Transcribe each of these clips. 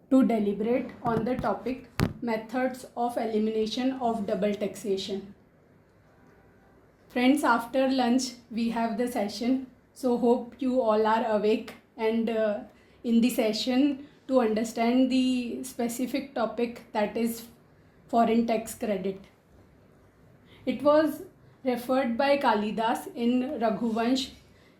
to deliberate on the topic methods of elimination of double taxation. Friends, after lunch we have the session, so hope you all are awake and in the session to understand the specific topic, that is foreign tax credit. It was referred by Kalidas in Raghuvansh.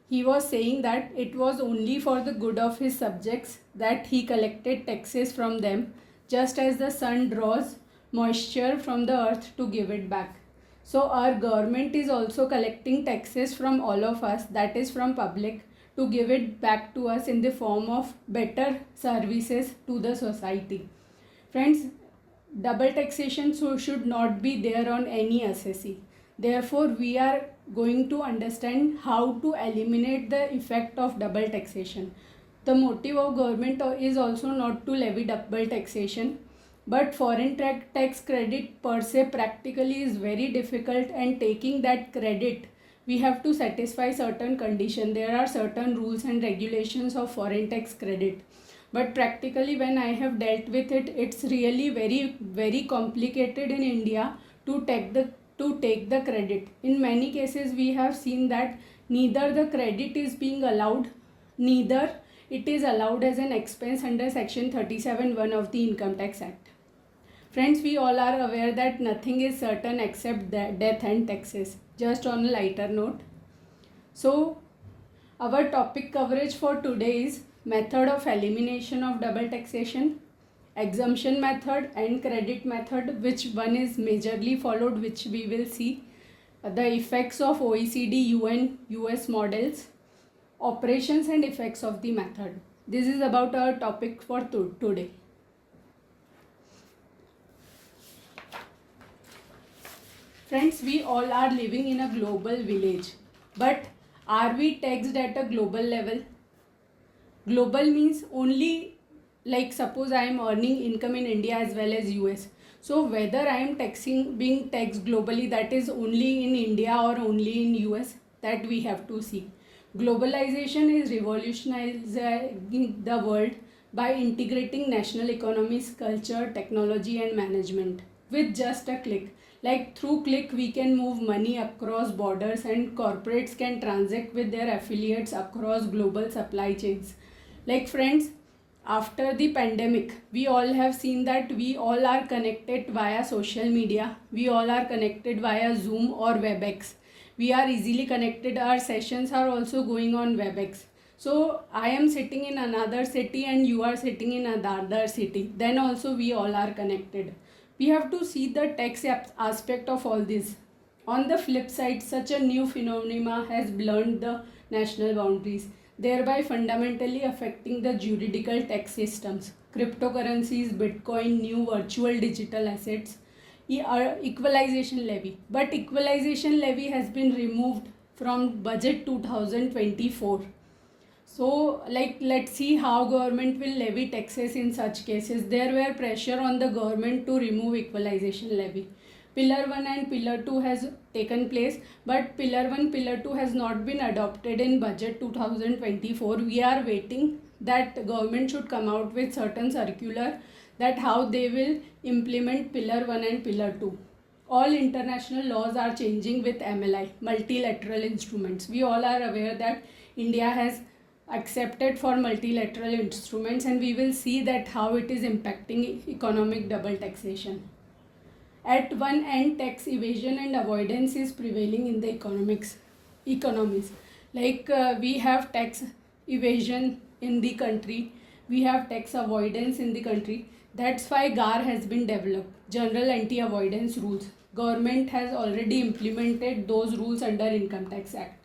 He was saying that it was only for the good of his subjects that he collected taxes from them, just as the sun draws moisture from the earth to give it back. So our government is also collecting taxes from all of us, that is from public, to give it back to us in the form of better services to the society. Friends, double taxation should not be there on any assessee. Therefore, we are going to understand how to eliminate the effect of double taxation. The motive of government is also not to levy double taxation, but foreign tax credit per se practically is very difficult, and taking that credit we have to satisfy certain conditions. There are certain rules and regulations of foreign tax credit, but practically when I have dealt with it, it's really very complicated in India to take the credit. In many cases we have seen that neither the credit is being allowed, neither it is allowed as an expense under section 37(1) of the Income Tax Act. Friends, we all are aware that nothing is certain except death and taxes. Just on a lighter note, so our topic coverage for today is method of elimination of double taxation, exemption method and credit method, which one is majorly followed, which we will see, the effects of OECD, UN, US models, operations and effects of the method. This is about our topic for today. Friends, we all are living in a global village, but are we taxed at a global level? Global means only, like suppose I am earning income in India as well as US. So whether I am being taxed globally, that is only in India or only in US, that we have to see. Globalization is revolutionizing the world by integrating national economies, culture, technology and management with just a click. Like through click we can move money across borders, and corporates can transact with their affiliates across global supply chains. Like friends, after the pandemic we all have seen that we all are connected via social media, we all are connected via Zoom or WebEx. We are easily connected, our sessions are also going on WebEx. So I am sitting in another city and you are sitting in another city, then also we all are connected. We have to see the tax aspect of all this. On the flip side, such a new phenomenon has blurred the national boundaries, thereby fundamentally affecting the juridical tax systems. Cryptocurrencies, Bitcoin, new virtual digital assets, equalization levy. But equalization levy has been removed from budget 2024. So let's see how government will levy taxes in such cases. There were pressure on the government to remove equalization levy. Pillar 1 and Pillar 2 has taken place, but Pillar 1, Pillar 2 has not been adopted in budget 2024. We are waiting that government should come out with certain circular that how they will implement Pillar 1 and Pillar 2. All international laws are changing with MLI, multilateral instruments. We all are aware that India has accepted for multilateral instruments, and we will see that how it is impacting economic double taxation. At one end, tax evasion and avoidance is prevailing in the economies. We have tax evasion in the country, we have tax avoidance in the country. That's why GAR has been developed, General Anti-Avoidance Rules. Government has already implemented those rules under Income Tax Act.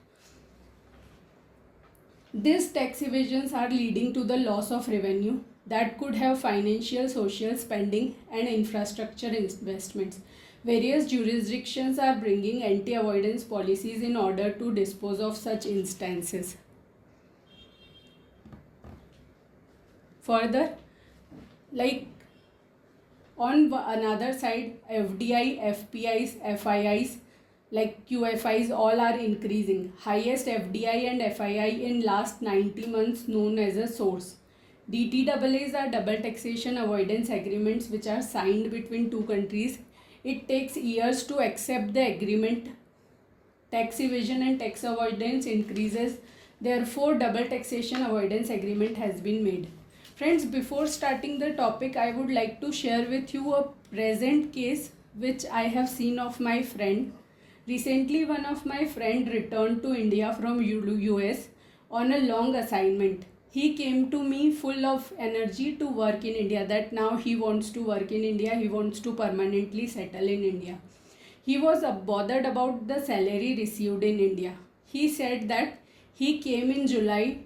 These tax evasions are leading to the loss of revenue that could have financial, social spending and infrastructure investments. Various jurisdictions are bringing anti-avoidance policies in order to dispose of such instances. Further, on another side, FDI, FPIs, FIIs, like QFIs, all are increasing. Highest FDI and FII in last 90 months known as a source. DTAAs are double taxation avoidance agreements which are signed between two countries. It takes years to accept the agreement. Tax evasion and tax avoidance increases. Therefore, double taxation avoidance agreement has been made. Friends, before starting the topic, I would like to share with you a present case which I have seen of my friend. Recently, one of my friend returned to India from US on a long assignment. He came to me full of energy to work in India, that now he wants to work in India, he wants to permanently settle in India. He was bothered about the salary received in India. He said that he came in July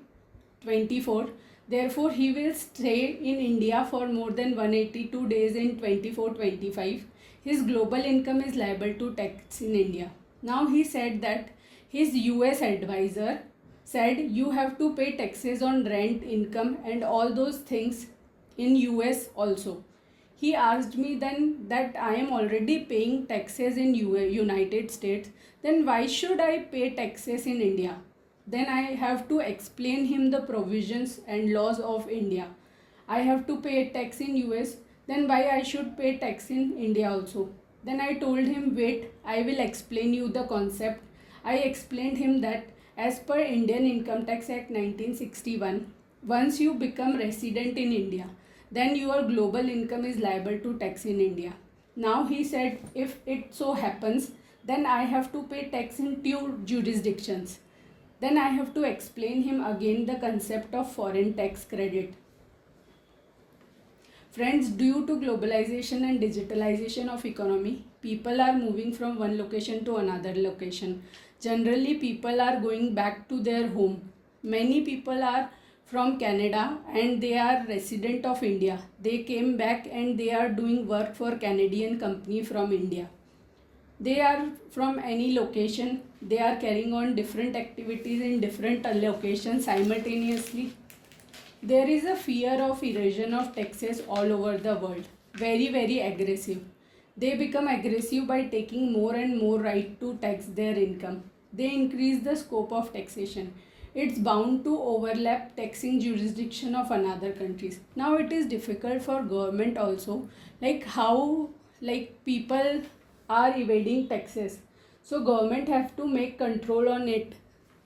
24, therefore he will stay in India for more than 182 days in 24-25. His global income is liable to tax in India. Now he said that his US advisor said you have to pay taxes on rent, income and all those things in US also. He asked me then that I am already paying taxes in United States, then why should I pay taxes in India? Then I have to explain him the provisions and laws of India. I have to pay tax in US, then why I should pay tax in India also? Then I told him, wait, I will explain you the concept. I explained him that as per Indian Income Tax Act 1961, once you become resident in India, then your global income is liable to tax in India. Now he said, if it so happens, then I have to pay tax in two jurisdictions. Then I have to explain him again the concept of foreign tax credit. Friends, due to globalization and digitalization of economy, people are moving from one location to another location. Generally, people are going back to their home. Many people are from Canada and they are resident of India. They came back and they are doing work for Canadian company from India. They are from any location. They are carrying on different activities in different locations simultaneously. There is a fear of erosion of taxes all over the world. Very aggressive. They become aggressive by taking more and more right to tax their income. They increase the scope of taxation. It's bound to overlap taxing jurisdiction of another countries. Now it is difficult for government also, like how people are evading taxes. So government have to make control on it,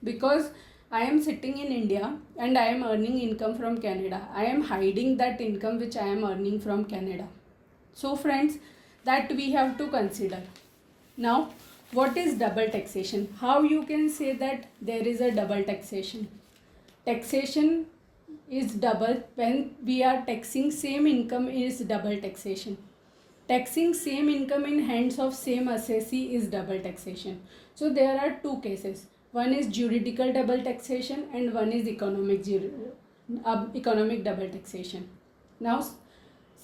because I am sitting in India and I am earning income from Canada. I am hiding that income which I am earning from Canada. So friends, that we have to consider. Now, what is double taxation? How you can say that there is a double taxation? Taxation is double when we are taxing same income is double taxation. Taxing same income in hands of same assessee is double taxation. So there are two cases. One is juridical double taxation and one is economic double taxation. Now,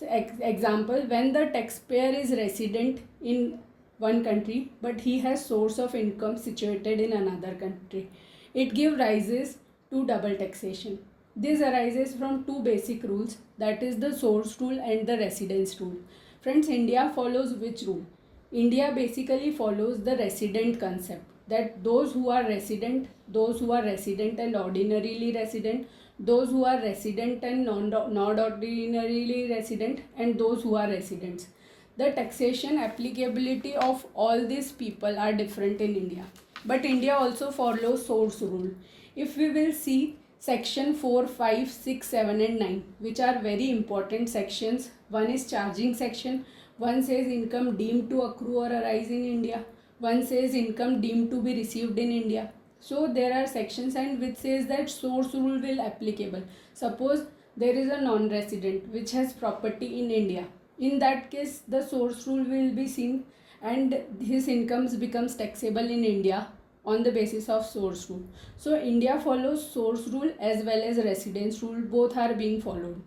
example, when the taxpayer is resident in one country but he has source of income situated in another country, it gives rises to double taxation. This arises from two basic rules, that is the source rule and the residence rule. Friends, India follows which rule? India basically follows the resident concept, that those who are resident and ordinarily resident, those who are resident and not ordinarily resident, and those who are residents. The taxation applicability of all these people are different in India. But India also follows source rule. If we will see section 4, 5, 6, 7 and 9, which are very important sections. One is charging section. One says income deemed to accrue or arise in India. One says income deemed to be received in India. So there are sections and which says that source rule will applicable. Suppose there is a non-resident which has property in India. In that case, the source rule will be seen and his incomes becomes taxable in India on the basis of source rule. So India follows source rule as well as residence rule. Both are being followed.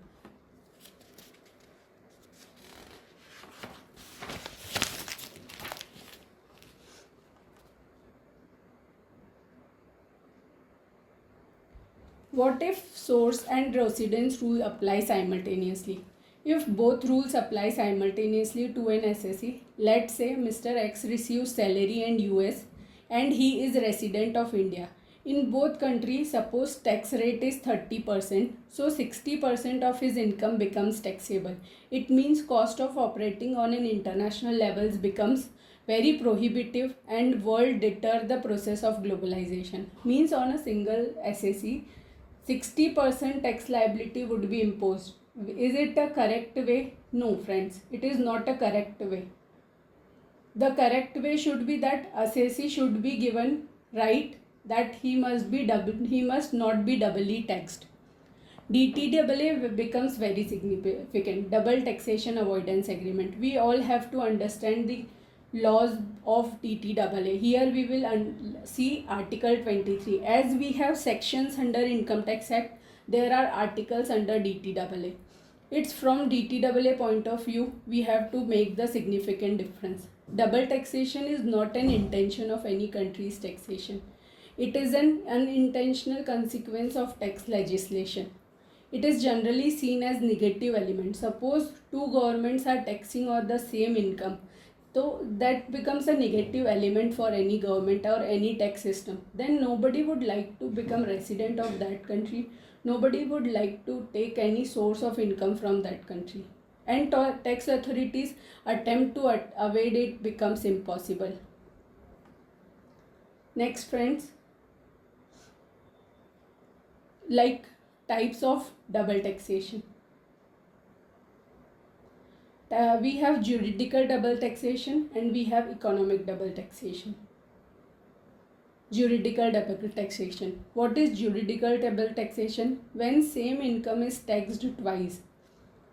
What if source and residence rule apply simultaneously? If both rules apply simultaneously to an assessee, let's say Mr. X receives salary in US and he is resident of India. In both countries, suppose tax rate is 30%, so 60% of his income becomes taxable. It means cost of operating on an international levels becomes very prohibitive and will deter the process of globalization. Means on a single SAC, 60% tax liability would be imposed. Is it a correct way? No, friends, it is not a correct way. The correct way should be that assessee should be given right that he must not be doubly taxed. DTAA becomes very significant. Double taxation avoidance agreement. We all have to understand the laws of DTAA. Here we will see Article 23. As we have sections under Income Tax Act, there are articles under DTAA. It's from DTAA point of view, we have to make the significant difference. Double taxation is not an intention of any country's taxation. It is an unintentional consequence of tax legislation. It is generally seen as negative element. Suppose two governments are taxing on the same income, so that becomes a negative element for any government or any tax system. Then nobody would like to become resident of that country. Nobody would like to take any source of income from that country. And tax authorities attempt to evade it becomes impossible. Next, friends, like types of double taxation. We have juridical double taxation and we have economic double taxation. Juridical double taxation. What is juridical double taxation? When same income is taxed twice,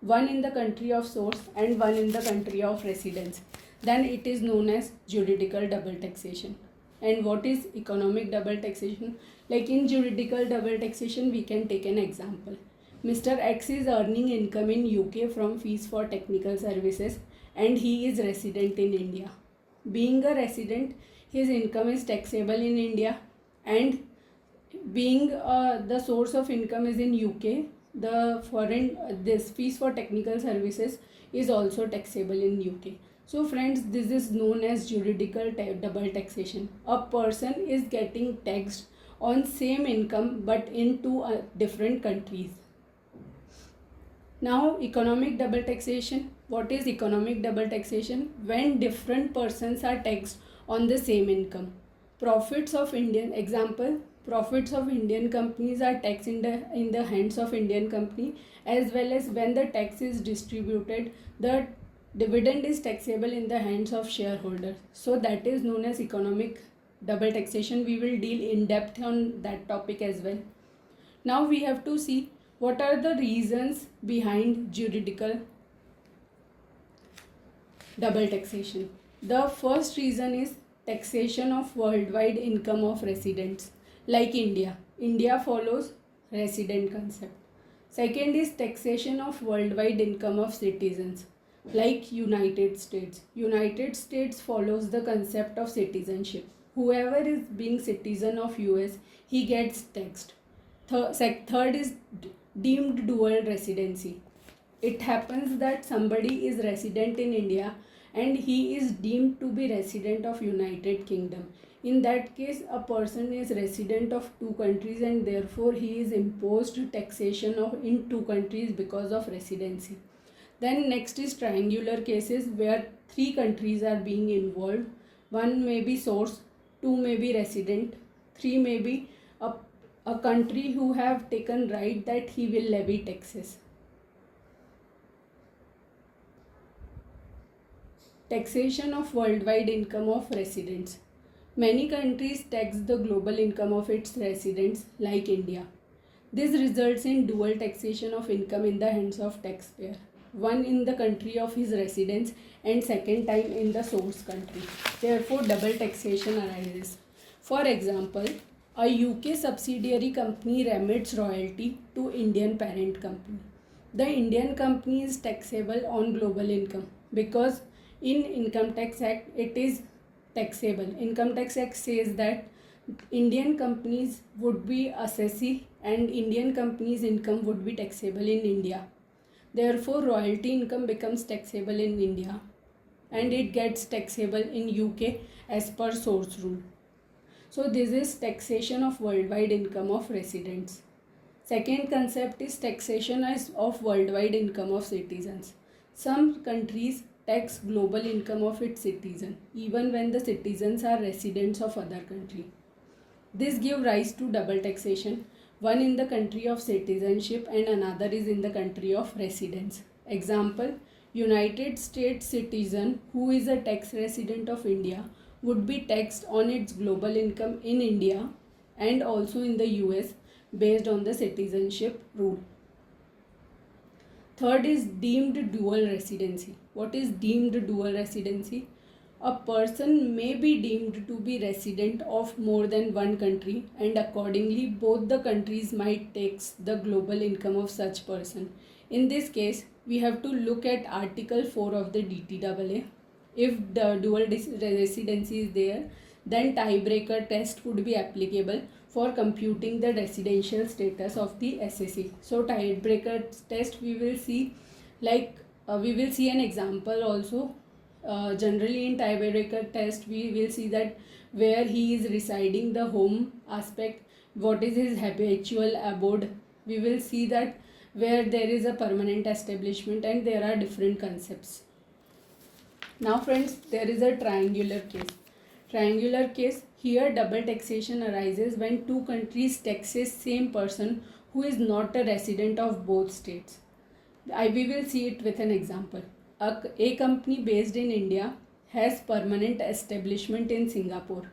one in the country of source and one in the country of residence, then it is known as juridical double taxation. And what is economic double taxation? Like in juridical double taxation, we can take an example. Mr. X is earning income in UK from fees for technical services and he is resident in India. Being a resident, his income is taxable in India, and being the source of income is in UK, the foreign this fees for technical services is also taxable in UK. So friends, this is known as juridical double taxation. A person is getting taxed on same income but in two different countries. Now, economic double taxation. What is economic double taxation? When different persons are taxed on the same income. Profits of Indian companies are taxed in the hands of Indian company, as well as when the tax is distributed, the dividend is taxable in the hands of shareholders. So that is known as economic double taxation. We will deal in depth on that topic as well. Now we have to see what are the reasons behind juridical double taxation. The first reason is taxation of worldwide income of residents. Like India. India follows resident concept. Second is taxation of worldwide income of citizens. Like United States. United States follows the concept of citizenship. Whoever is being citizen of US, he gets taxed. Third is deemed dual residency. It happens that somebody is resident in India and he is deemed to be resident of United Kingdom. In that case, a person is resident of two countries and therefore he is imposed taxation in two countries because of residency. Then next is triangular cases where three countries are being involved. One may be source, two may be resident, three may be a country who have taken right that he will levy taxes. Taxation of worldwide income of residents. Many countries tax the global income of its residents, like India. This results in dual taxation of income in the hands of taxpayer. One in the country of his residence and second time in the source country. Therefore, double taxation arises. For example, a UK subsidiary company remits royalty to Indian parent company. The Indian company is taxable on global income because in Income Tax Act it is taxable. Income Tax Act says that Indian companies would be assessee and Indian companies' income would be taxable in India. Therefore, royalty income becomes taxable in India and it gets taxable in UK as per source rule. So this is taxation of worldwide income of residents. Second concept is taxation of worldwide income of citizens. Some countries tax global income of its citizens even when the citizens are residents of other country. This gives rise to double taxation, one in the country of citizenship and another is in the country of residence. Example, United States citizen who is a tax resident of India would be taxed on its global income in India and also in the US based on the citizenship rule. Third is deemed dual residency. What is deemed dual residency? A person may be deemed to be resident of more than one country and accordingly both the countries might tax the global income of such person. In this case, we have to look at Article 4 of the DTAA. If the dual residency is there, then tiebreaker test would be applicable for computing the residential status of the SSC. So tiebreaker test we will see we will see an example also. Generally in tiebreaker test we will see that where he is residing, the home aspect, what is his habitual abode. We will see that where there is a permanent establishment and there are different concepts. Now friends, there is a triangular case. Triangular case, here double taxation arises when two countries taxes same person who is not a resident of both states. We will see it with an example. A company based in India has permanent establishment in Singapore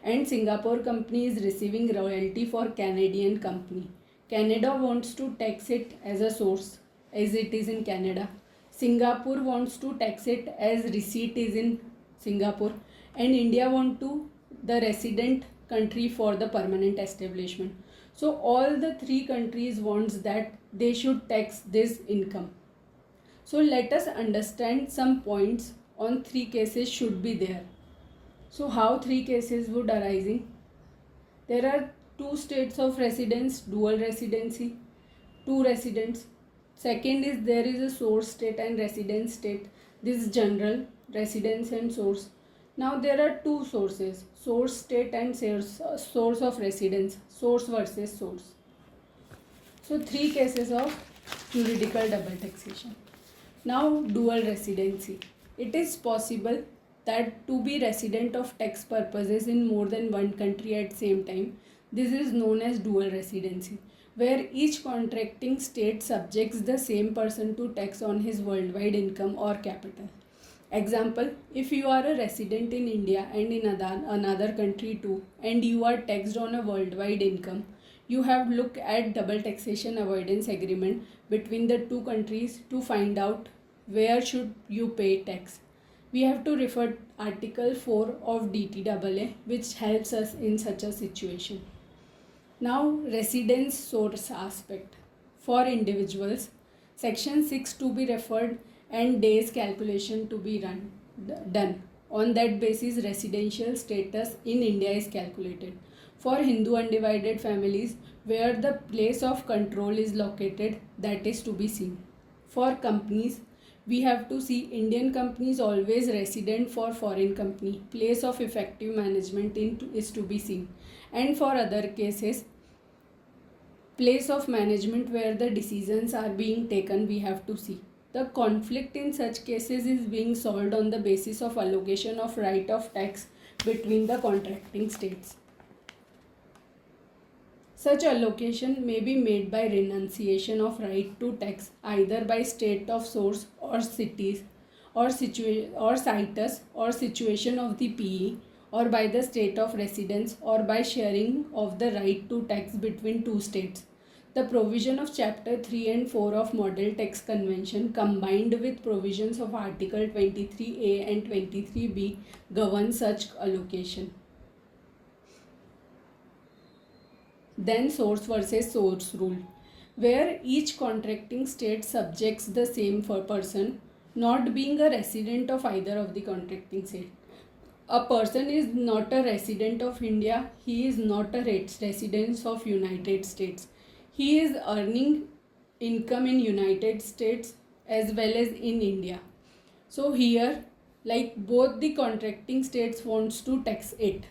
and Singapore company is receiving royalty for Canadian company. Canada wants to tax it as a source as it is in Canada. Singapore wants to tax it as receipt is in Singapore and India want to the resident country for the permanent establishment. So all the three countries wants that they should tax this income. So let us understand some points on three cases should be there. So how three cases would arising? There are two states of residence, dual residency, two residents. Second is there is a source state and residence state. This is general, residence and source. Now there are two sources, source state and source of residence, source versus source. So three cases of juridical double taxation. Now dual residency. It is possible that to be resident of tax purposes in more than one country at same time. This is known as dual residency, where each contracting state subjects the same person to tax on his worldwide income or capital. Example, if you are a resident in India and in another country too, and you are taxed on a worldwide income, you have looked at double taxation avoidance agreement between the two countries to find out where should you pay tax. We have to refer Article 4 of DTAA which helps us in such a situation. Now residence source aspect. For individuals, section 6 to be referred and days calculation to be done. On that basis, residential status in India is calculated. For Hindu undivided families, where the place of control is located, that is to be seen. For companies, we have to see Indian companies always resident for foreign company. Place of effective management is to be seen. And for other cases, place of management where the decisions are being taken, we have to see. The conflict in such cases is being solved on the basis of allocation of right of tax between the contracting states. Such allocation may be made by renunciation of right to tax either by state of source or cities or situs or situation of the PE or by the state of residence or by sharing of the right to tax between two states. The provision of Chapter 3 and 4 of Model Tax Convention combined with provisions of Article 23A and 23B govern such allocation. Then source versus source rule, where each contracting state subjects the same person not being a resident of either of the contracting state. A person is not a resident of India, he is not a resident of United States. He is earning income in United States as well as in India. So here, like both the contracting states wants to tax it.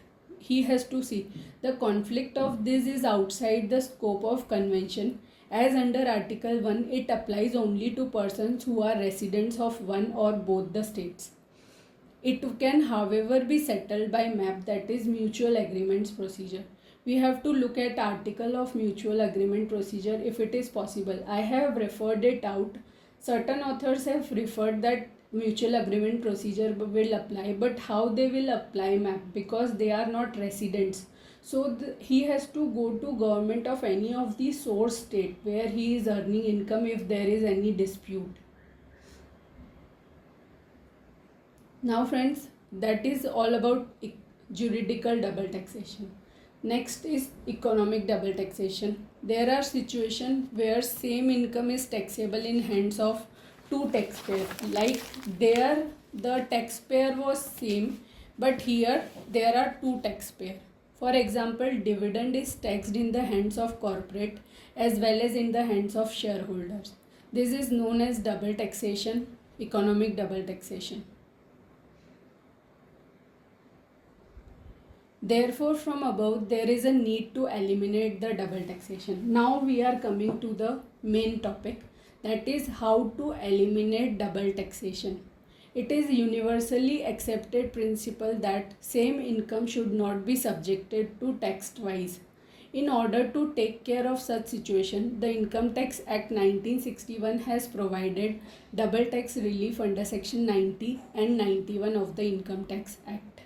he has to see the conflict of this is outside the scope of convention, as under Article 1 it applies only to persons who are residents of one or both the states. It can, however, be settled by MAP, that is mutual agreements procedure. We have to look at article of mutual agreement procedure if it is possible. I have referred it out. Certain authors have referred that mutual agreement procedure will apply, but how they will apply MAP, because they are not residents. So he has to go to government of any of the source state where he is earning income if there is any dispute. Now friends, that is all about juridical double taxation. Next is economic double taxation. There are situations where same income is taxable in hands of two taxpayers. Like there the taxpayer was same, but here there are two taxpayers. For example, dividend is taxed in the hands of corporate as well as in the hands of shareholders. This is known as double taxation, economic double taxation. Therefore, from above, there is a need to eliminate the double taxation. Now we are coming to the main topic, that is how to eliminate double taxation. It is universally accepted principle that same income should not be subjected to tax twice. In order to take care of such situation, the Income Tax Act 1961 has provided double tax relief under Section 90 and 91 of the Income Tax Act.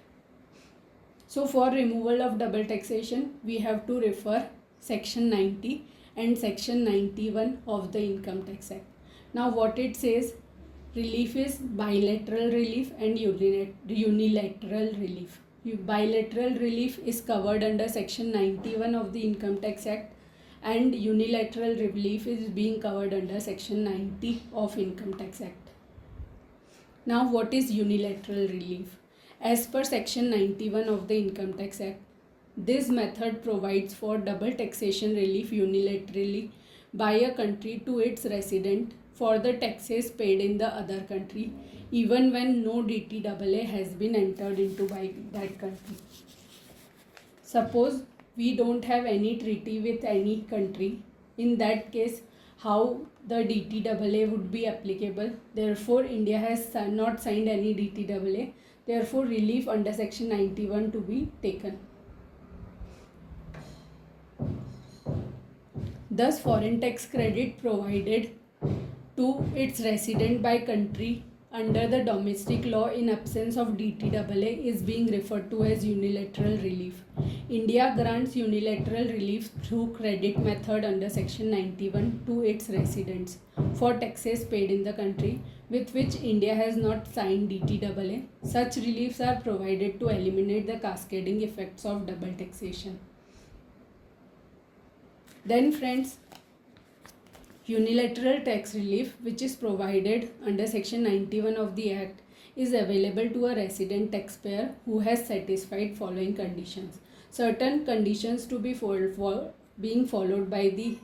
So for removal of double taxation, we have to refer Section 90 and Section 91 of the Income Tax Act. Now what it says, relief is bilateral relief and unilateral relief. Bilateral relief is covered under Section 91 of the Income Tax Act, and unilateral relief is being covered under Section 90 of Income Tax Act. Now what is unilateral relief? As per Section 91 of the Income Tax Act, this method provides for double taxation relief unilaterally by a country to its resident for the taxes paid in the other country, even when no DTAA has been entered into by that country. Suppose we don't have any treaty with any country. In that case, how the DTAA would be applicable? Therefore, India has not signed any DTAA. Therefore, relief under Section 91 to be taken. Thus, foreign tax credit provided to its resident by country under the domestic law in absence of DTAA is being referred to as unilateral relief. India grants unilateral relief through credit method under Section 91 to its residents for taxes paid in the country with which India has not signed DTAA. Such reliefs are provided to eliminate the cascading effects of double taxation. Then friends, unilateral tax relief, which is provided under Section 91 of the Act, is available to a resident taxpayer who has satisfied following conditions. Certain conditions to be being followed by the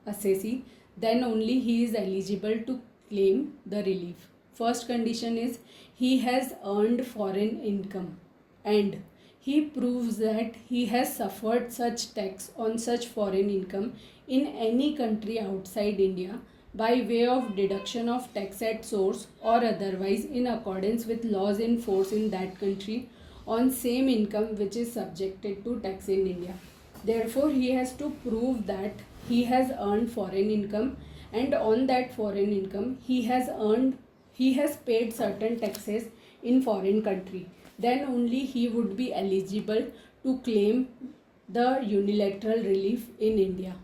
assessee, then only he is eligible to claim the relief. First condition is he has earned foreign income and he proves that he has suffered such tax on such foreign income in any country outside India by way of deduction of tax at source or otherwise in accordance with laws in force in that country on same income which is subjected to tax in India. Therefore, he has to prove that he has earned foreign income, and on that foreign income he has paid certain taxes in foreign country. Then only he would be eligible to claim the unilateral relief in India.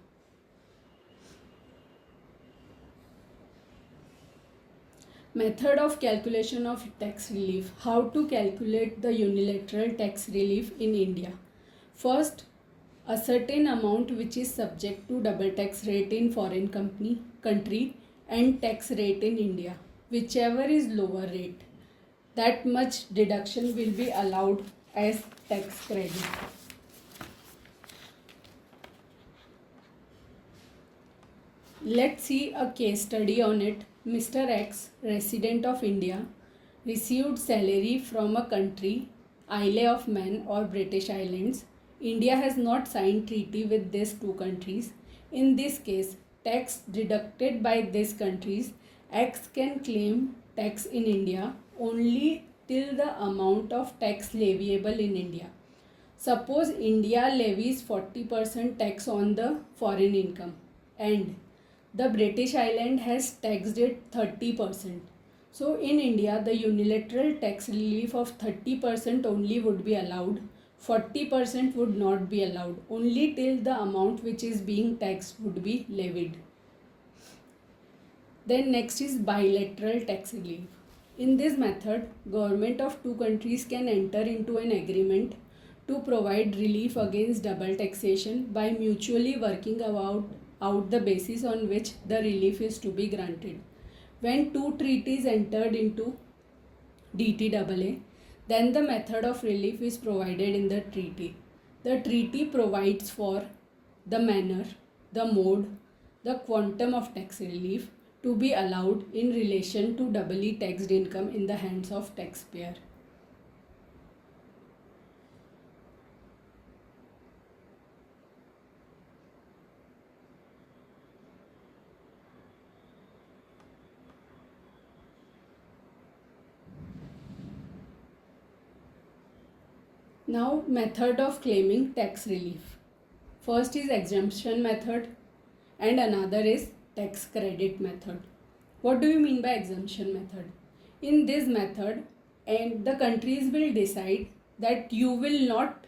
Method of calculation of tax relief. How to calculate the unilateral tax relief in India? First, a certain amount which is subject to double tax rate in foreign country and tax rate in India. Whichever is lower rate, that much deduction will be allowed as tax credit. Let's see a case study on it. Mr. X, resident of India, received salary from a country Isle of Man or British Islands. India has not signed treaty with these two countries. In this case, tax deducted by these countries, X can claim tax in India only till the amount of tax leviable in India. Suppose India levies 40% tax on the foreign income and the British island has taxed it 30%. So in India, the unilateral tax relief of 30% only would be allowed. 40% would not be allowed. Only till the amount which is being taxed would be levied. Then next is bilateral tax relief. In this method, government of two countries can enter into an agreement to provide relief against double taxation by mutually working out the basis on which the relief is to be granted. When two treaties entered into DTAA, then the method of relief is provided in the treaty. The treaty provides for the manner, the mode, the quantum of tax relief to be allowed in relation to doubly taxed income in the hands of taxpayer. Now, method of claiming tax relief. First is exemption method and another is tax credit method. What do you mean by exemption method? In this method, and the countries will decide that you will not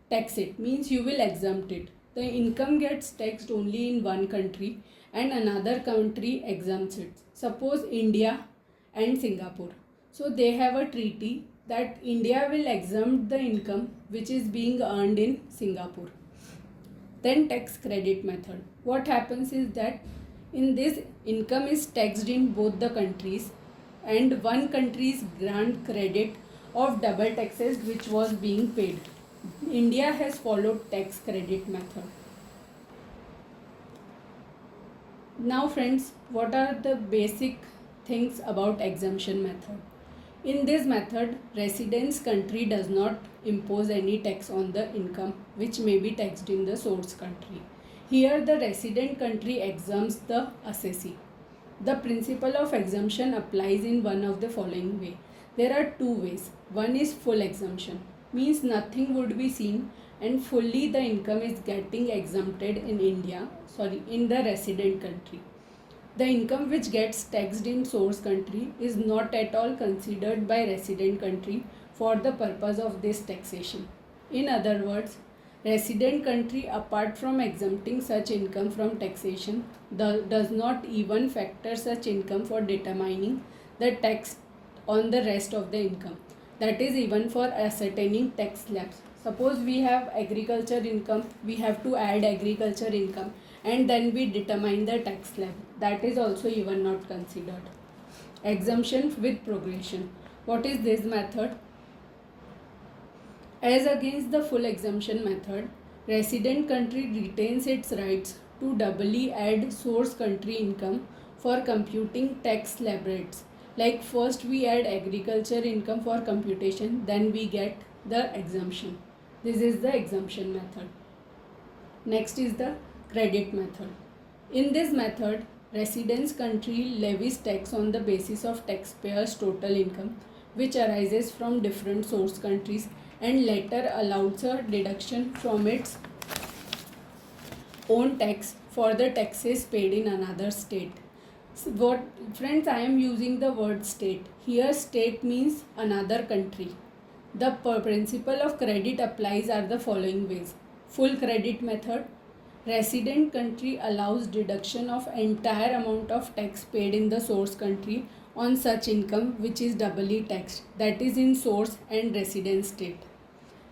tax it, means you will exempt it. The income gets taxed only in one country and another country exempts it. Suppose India and Singapore. So they have a treaty that India will exempt the income which is being earned in Singapore. Then tax credit method. What happens is that in this income is taxed in both the countries and one country's grant credit of double taxes which was being paid. India has followed tax credit method. Now friends, what are the basic things about exemption method? In this method, residence country does not impose any tax on the income which may be taxed in the source country. Here the resident country exempts the assessee. The principle of exemption applies in one of the following way. There are two ways. One is full exemption, means nothing would be seen and fully the income is getting exempted in in the resident country. The income which gets taxed in source country is not at all considered by resident country for the purpose of this taxation. In other words, resident country apart from exempting such income from taxation does not even factor such income for determining the tax on the rest of the income. That is even for ascertaining tax slabs. Suppose we have agriculture income, we have to add agriculture income and then we determine the tax slab. That is also even not considered. Exemption with progression. What is this method? As against the full exemption method, resident country retains its rights to doubly add source country income for computing tax slab rates. Like first we add agriculture income for computation, then we get the exemption. This is the exemption method. Next is the credit method. In this method, residence country levies tax on the basis of taxpayers' total income which arises from different source countries and later allows a deduction from its own tax for the taxes paid in another state. So what friends, I am using the word state. Here state means another country. The principle of credit applies are the following ways. Full credit method. Resident country allows deduction of entire amount of tax paid in the source country on such income which is doubly taxed, that is in source and resident state.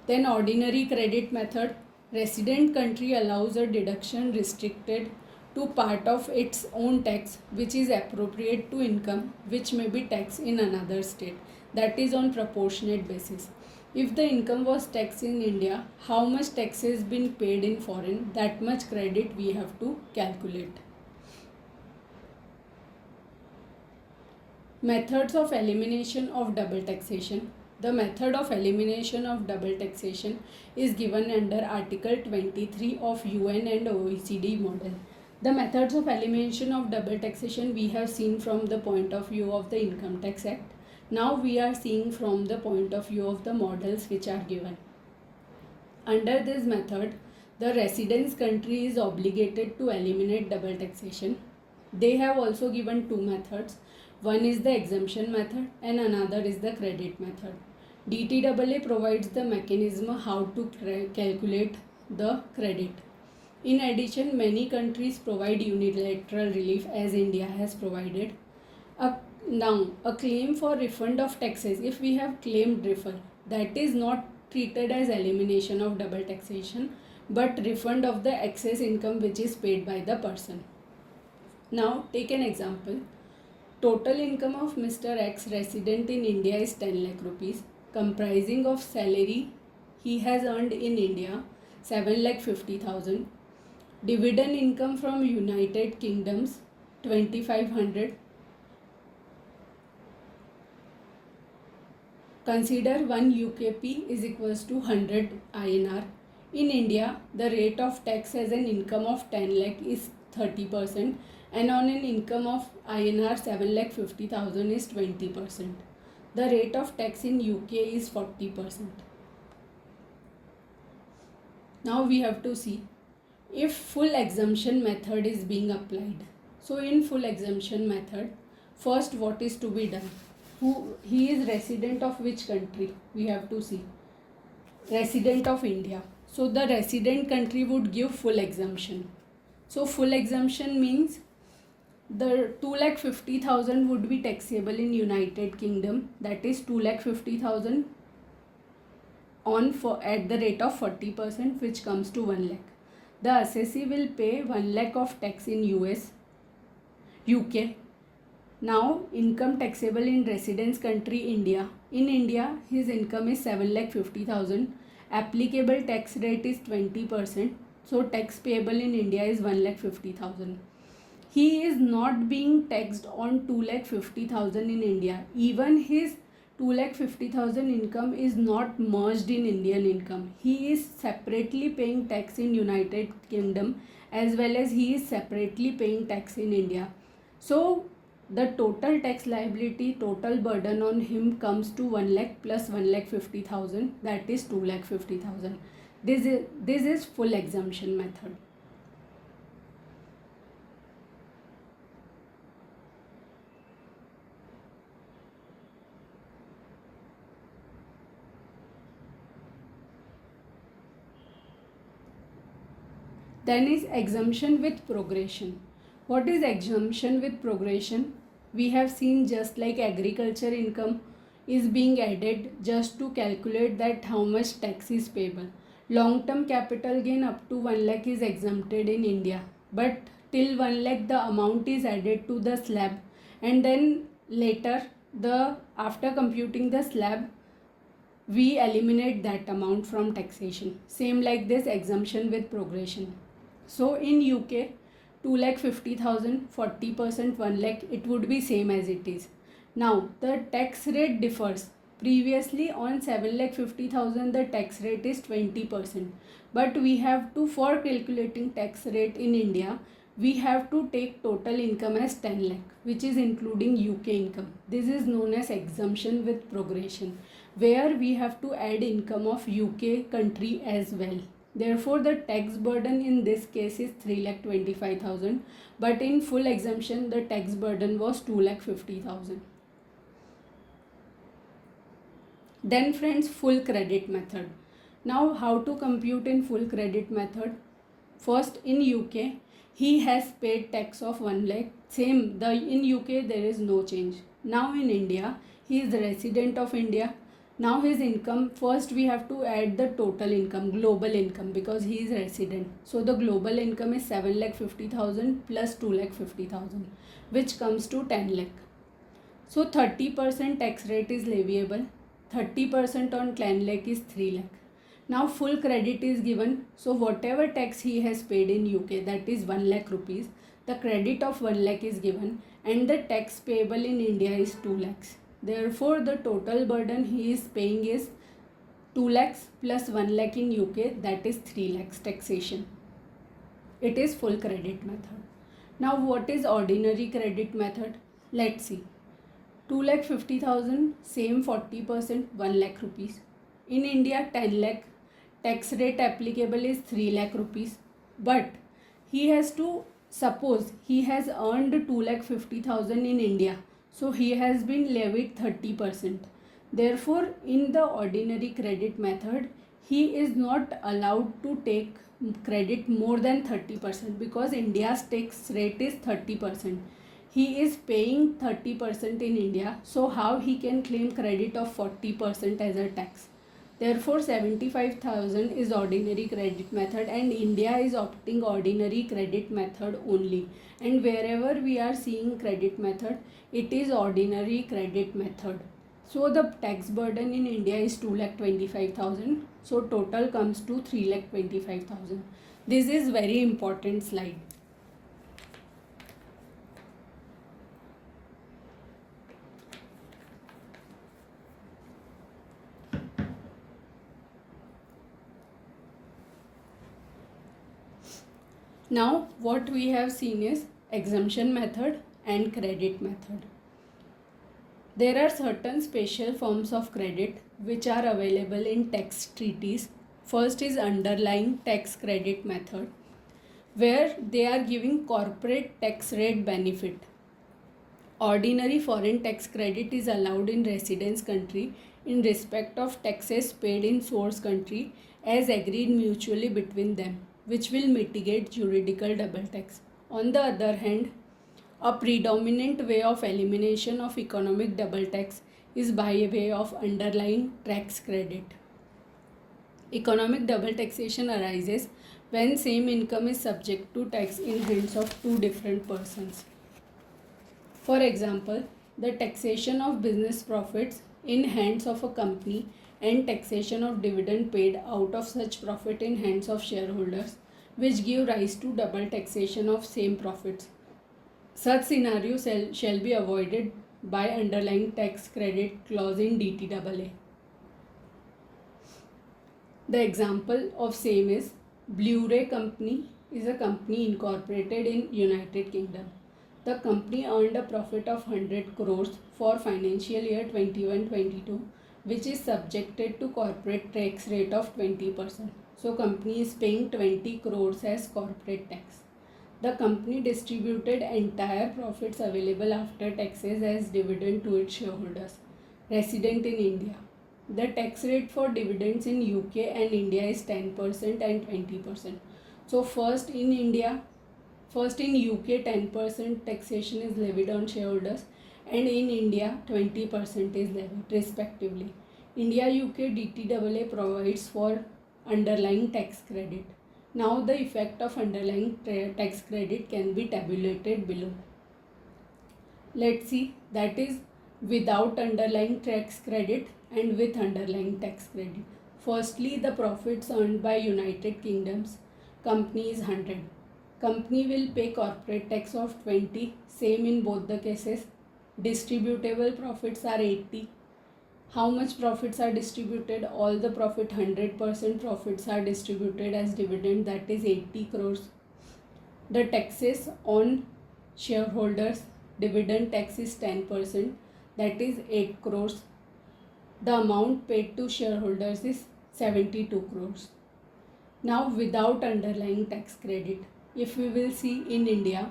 Then ordinary credit method. Resident country allows a deduction restricted to part of its own tax which is appropriate to income which may be taxed in another state, that is on proportionate basis. If the income was taxed in India, how much tax has been paid in foreign, that much credit we have to calculate. Methods of elimination of double taxation. The method of elimination of double taxation is given under Article 23 of UN and OECD model. The methods of elimination of double taxation we have seen from the point of view of the Income Tax Act. Now we are seeing from the point of view of the models which are given. Under this method, the residence country is obligated to eliminate double taxation. They have also given two methods. One is the exemption method and another is the credit method. DTAA provides the mechanism how to calculate the credit. In addition, many countries provide unilateral relief as India has provided. Now, a claim for refund of taxes, if we have claimed refund, that is not treated as elimination of double taxation but refund of the excess income which is paid by the person. Now, take an example. Total income of Mr. X resident in India is 10 lakh rupees, comprising of salary he has earned in India 7 lakh 50,000, dividend income from United Kingdoms 2500. Consider 1 UKP is equals to 100 INR. In India, the rate of tax as an income of 10 lakh is 30% and on an income of INR 7 lakh 50,000 is 20%. The rate of tax in UK is 40%. Now we have to see if full exemption method is being applied. So in full exemption method, first what is to be done? He is resident of which country? We have to see. Resident of India. So the resident country would give full exemption. So full exemption means the 2,50,000 would be taxable in United Kingdom, that is 2,50,000 at the rate of 40%, which comes to 1 lakh. The assessee will pay 1 lakh of tax in UK. Now income taxable in residence country India. In India, his income is 7 lakh 50,000. Applicable tax rate is 20%. So tax payable in India is 1 lakh 50,000. He is not being taxed on 2 lakh 50,000 in India. Even his 2 lakh 50,000 income is not merged in Indian income. He is separately paying tax in United Kingdom as well as he is separately paying tax in India. So the total tax liability, total burden on him comes to 1 lakh plus 1 lakh 50,000, that is 2 lakh 50,000. This is full exemption method. Then is exemption with progression. What is exemption with progression? We have seen just like agriculture income is being added just to calculate that how much tax is payable. Long-term capital gain up to 1 lakh is exempted in India, but till 1 lakh the amount is added to the slab and then later after computing the slab we eliminate that amount from taxation. Same like this exemption with progression. So in UK 2,50,000, 40%, 1 lakh, it would be same as it is. Now the tax rate differs. Previously on 7,50,000 the tax rate is 20%. But we have to, for calculating tax rate in India, we have to take total income as 10 lakh, which is including UK income. This is known as exemption with progression, where we have to add income of UK country as well. Therefore, the tax burden in this case is 3,25,000, but in full exemption, the tax burden was 2,50,000. Then friends, full credit method. Now, how to compute in full credit method? First, in UK, he has paid tax of 1 lakh. Same, in UK there is no change. Now in India, he is resident of India. Now his income, first we have to add the total income, global income, because he is resident. So the global income is 7,50,000 plus 2,50,000, which comes to 10 lakh. So 30% tax rate is leviable. 30% on 10 lakh is 3 lakh. Now full credit is given. So whatever tax he has paid in UK, that is 1 lakh rupees, the credit of 1 lakh is given and the tax payable in India is 2 lakhs. Therefore, the total burden he is paying is 2 lakhs plus 1 lakh in UK, that is 3 lakhs taxation. It is full credit method. Now what is ordinary credit method? Let's see. 2,50,000, same 40%, 1 lakh rupees. In India, 10 lakh. Tax rate applicable is 3 lakh rupees. But he has to, suppose he has earned 2,50,000 in India. So he has been levied 30%. Therefore, in the ordinary credit method, he is not allowed to take credit more than 30% because India's tax rate is 30%. He is paying 30% in India, so how he can claim credit of 40% as a tax? Therefore, 75,000 is ordinary credit method and India is opting ordinary credit method only. And wherever we are seeing credit method, it is ordinary credit method. So the tax burden in India is 2,25,000. So total comes to 3,25,000. This is very important slide. Now what we have seen is exemption method and credit method. There are certain special forms of credit which are available in tax treaties. First is underlying tax credit method, where they are giving corporate tax rate benefit. Ordinary foreign tax credit is allowed in residence country in respect of taxes paid in source country as agreed mutually between them, which will mitigate juridical double tax. On the other hand, a predominant way of elimination of economic double tax is by way of underlying tax credit. Economic double taxation arises when same income is subject to tax in hands of two different persons. For example, the taxation of business profits in hands of a company and taxation of dividend paid out of such profit in hands of shareholders, which give rise to double taxation of same profits. Such scenarios shall be avoided by underlying tax credit clause in DTAA. The example of same is Blu-ray Company is a company incorporated in United Kingdom. The company earned a profit of 100 crores for financial year 21-22, which is subjected to corporate tax rate of 20%. So company is paying 20 crores as corporate tax. The company distributed entire profits available after taxes as dividend to its shareholders resident in India. The tax rate for dividends in UK and India is 10% and 20%. So first in UK 10% taxation is levied on shareholders and in India 20% is levied respectively. India UK DTAA provides for underlying tax credit. Now the effect of underlying tax credit can be tabulated below. Let's see, that is without underlying tax credit and with underlying tax credit. Firstly, the profits earned by United Kingdom's company is 100. Company will pay corporate tax of 20, same in both the cases. Distributable profits are 80. How much profits are distributed? All the profit, 100% profits are distributed as dividend, that is 80 crores. The taxes on shareholders, dividend tax is 10%, that is 8 crores. The amount paid to shareholders is 72 crores. Now without underlying tax credit, if we will see in India,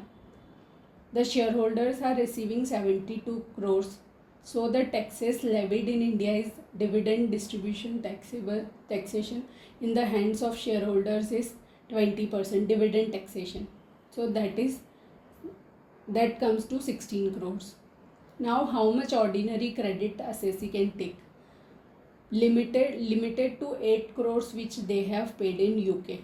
the shareholders are receiving 72 crores. So the taxes levied in India is dividend distribution taxation in the hands of shareholders is 20% dividend taxation. So that comes to 16 crores. Now how much ordinary credit assessee can take? Limited to 8 crores which they have paid in UK.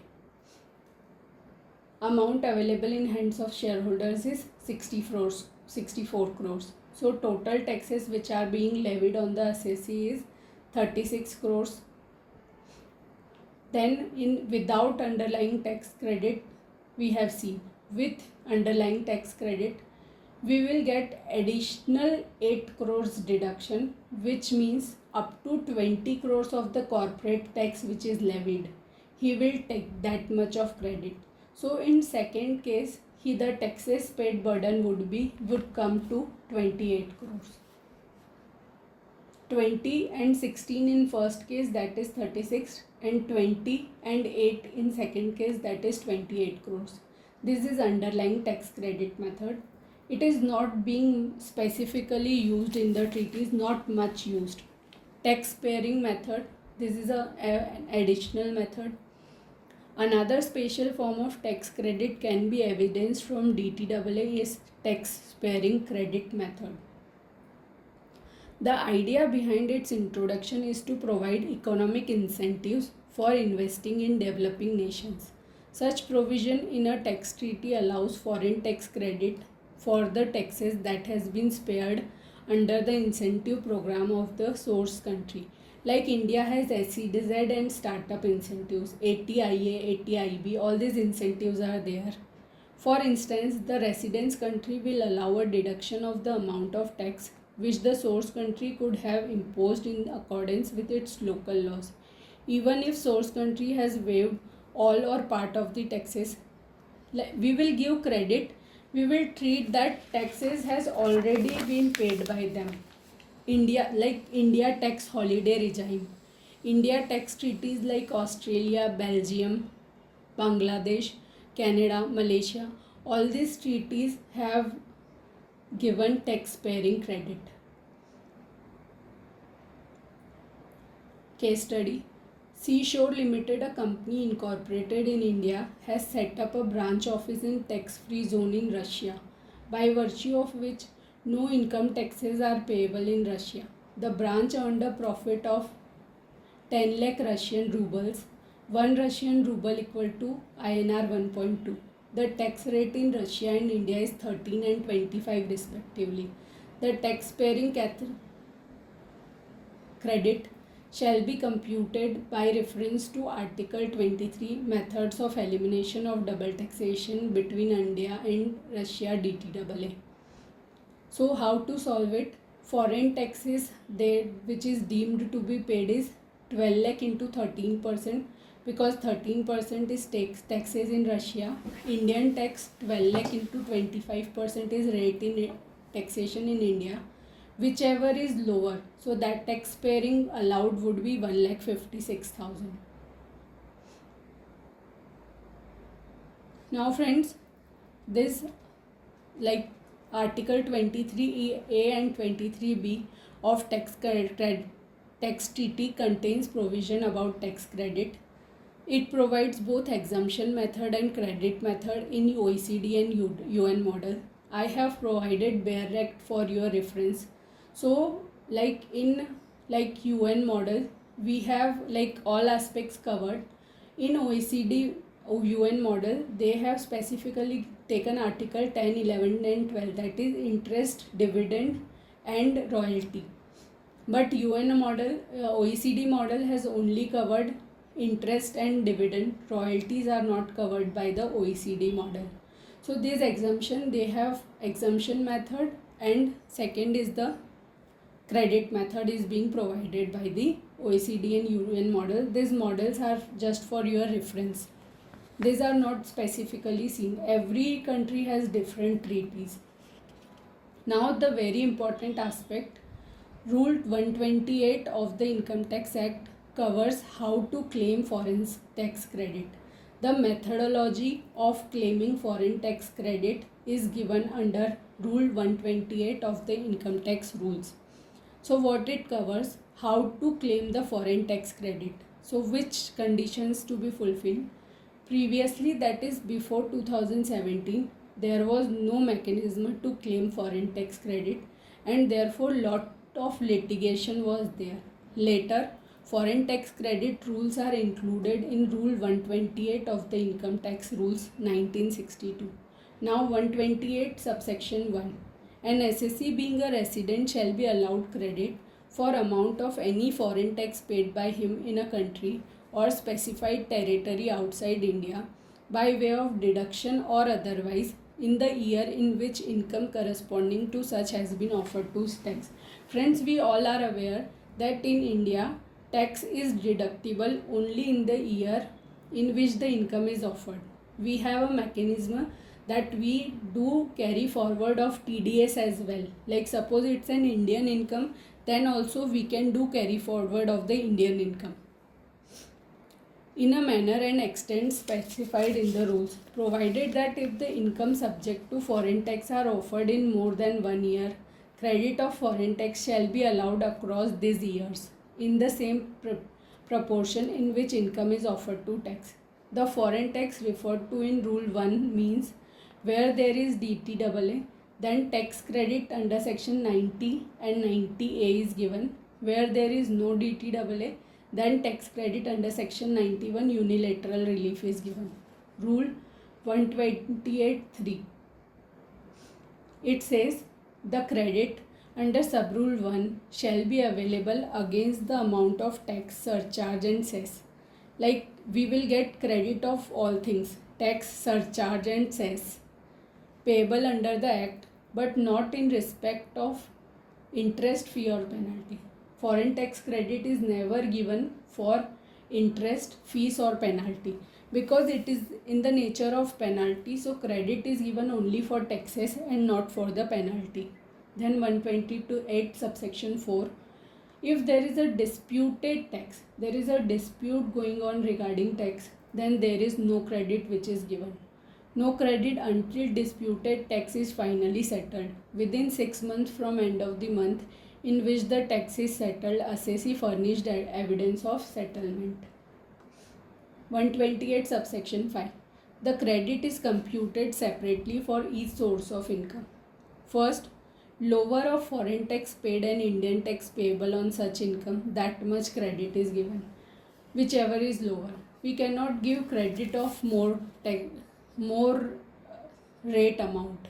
Amount available in hands of shareholders is 64 crores. So total taxes which are being levied on the assessee is 36 crores. Then without underlying tax credit, we have seen with underlying tax credit, we will get additional 8 crores deduction, which means up to 20 crores of the corporate tax which is levied. He will take that much of credit. So in second case, the taxes paid burden would come to 28 crores. 20 and 16 in first case, that is 36, and 20 and 8 in second case, that is 28 crores. This is underlying tax credit method. It is not being specifically used in the treaties, not much used. Tax sparing method, this is an additional method. Another special form of tax credit can be evidenced from DTAA is tax sparing credit method. The idea behind its introduction is to provide economic incentives for investing in developing nations. Such provision in a tax treaty allows foreign tax credit for the taxes that has been spared under the incentive program of the source country. Like India has SEZ and startup incentives, ATIA, ATIB, all these incentives are there. For instance, the residence country will allow a deduction of the amount of tax which the source country could have imposed in accordance with its local laws. Even if source country has waived all or part of the taxes, we will give credit. We will treat that taxes has already been paid by them. India tax holiday regime. India tax treaties like Australia, Belgium, Bangladesh, Canada, Malaysia, all these treaties have given tax sparing credit. Case study. Seashore Limited, a company incorporated in India, has set up a branch office in tax-free zone in Russia, by virtue of which no income taxes are payable in Russia. The branch earned a profit of 10 lakh Russian rubles. 1 Russian ruble equal to INR 1.2. The tax rate in Russia and India is 13 and 25 respectively. The tax-sparing credit shall be computed by reference to Article 23, Methods of Elimination of Double Taxation between India and Russia DTAA. So how to solve it? Foreign taxes which is deemed to be paid is 12 lakh into 13%, because 13% is taxes in Russia. Indian tax 12 lakh into 25% is rate in taxation in India. Whichever is lower, so that tax sparing allowed would be 1,56,000. Now friends, this like Article 23A and 23B of tax treaty contains provision about tax credit. It provides both exemption method and credit method in OECD and UN model. I have provided BERECT for your reference. So in UN model, we have all aspects covered. In OECD UN model, they have specifically taken article 10, 11 and 12, that is interest, dividend and royalty. But UN model, OECD model has only covered interest and dividend. Royalties are not covered by the OECD model. So this exemption, they have exemption method, and second is the credit method is being provided by the OECD and UN model. These models are just for your reference. These are not specifically seen. Every country has different treaties. Now the very important aspect, Rule 128 of the Income Tax Act covers how to claim foreign tax credit. The methodology of claiming foreign tax credit is given under Rule 128 of the Income Tax Rules. So what it covers, how to claim the foreign tax credit. So which conditions to be fulfilled. Previously, that is before 2017, there was no mechanism to claim foreign tax credit, and therefore lot of litigation was there. Later, foreign tax credit rules are included in Rule 128 of the Income Tax Rules 1962. Now 128 subsection 1. An assessee being a resident shall be allowed credit for amount of any foreign tax paid by him in a country or specified territory outside India by way of deduction or otherwise in the year in which income corresponding to such has been offered to tax. Friends, we all are aware that in India, tax is deductible only in the year in which the income is offered. We have a mechanism that we do carry forward of TDS as well. Like suppose it's an Indian income, then also we can do carry forward of the Indian income in a manner and extent specified in the rules, provided that if the income subject to foreign tax are offered in more than 1 year, credit of foreign tax shall be allowed across these years in the same proportion in which income is offered to tax. The foreign tax referred to in Rule 1 means where there is DTAA, then tax credit under section 90 and 90A is given. Where there is no DTAA, then tax credit under section 91 unilateral relief is given. Rule 128(3). It says the credit under subrule 1 shall be available against the amount of tax, surcharge and cess. Like we will get credit of all things, tax, surcharge and cess payable under the act, but not in respect of interest, fee or penalty. Foreign tax credit is never given for interest, fees or penalty because it is in the nature of penalty. So credit is given only for taxes and not for the penalty. Then 122(8) subsection 4. If there is a disputed tax, there is a dispute going on regarding tax, then there is no credit which is given. No credit until disputed tax is finally settled. Within 6 months from end of the month in which the tax is settled, assessee furnished evidence of settlement. 128 subsection 5. The credit is computed separately for each source of income. First, lower of foreign tax paid and Indian tax payable on such income, that much credit is given. Whichever is lower. We cannot give credit of more rate amount.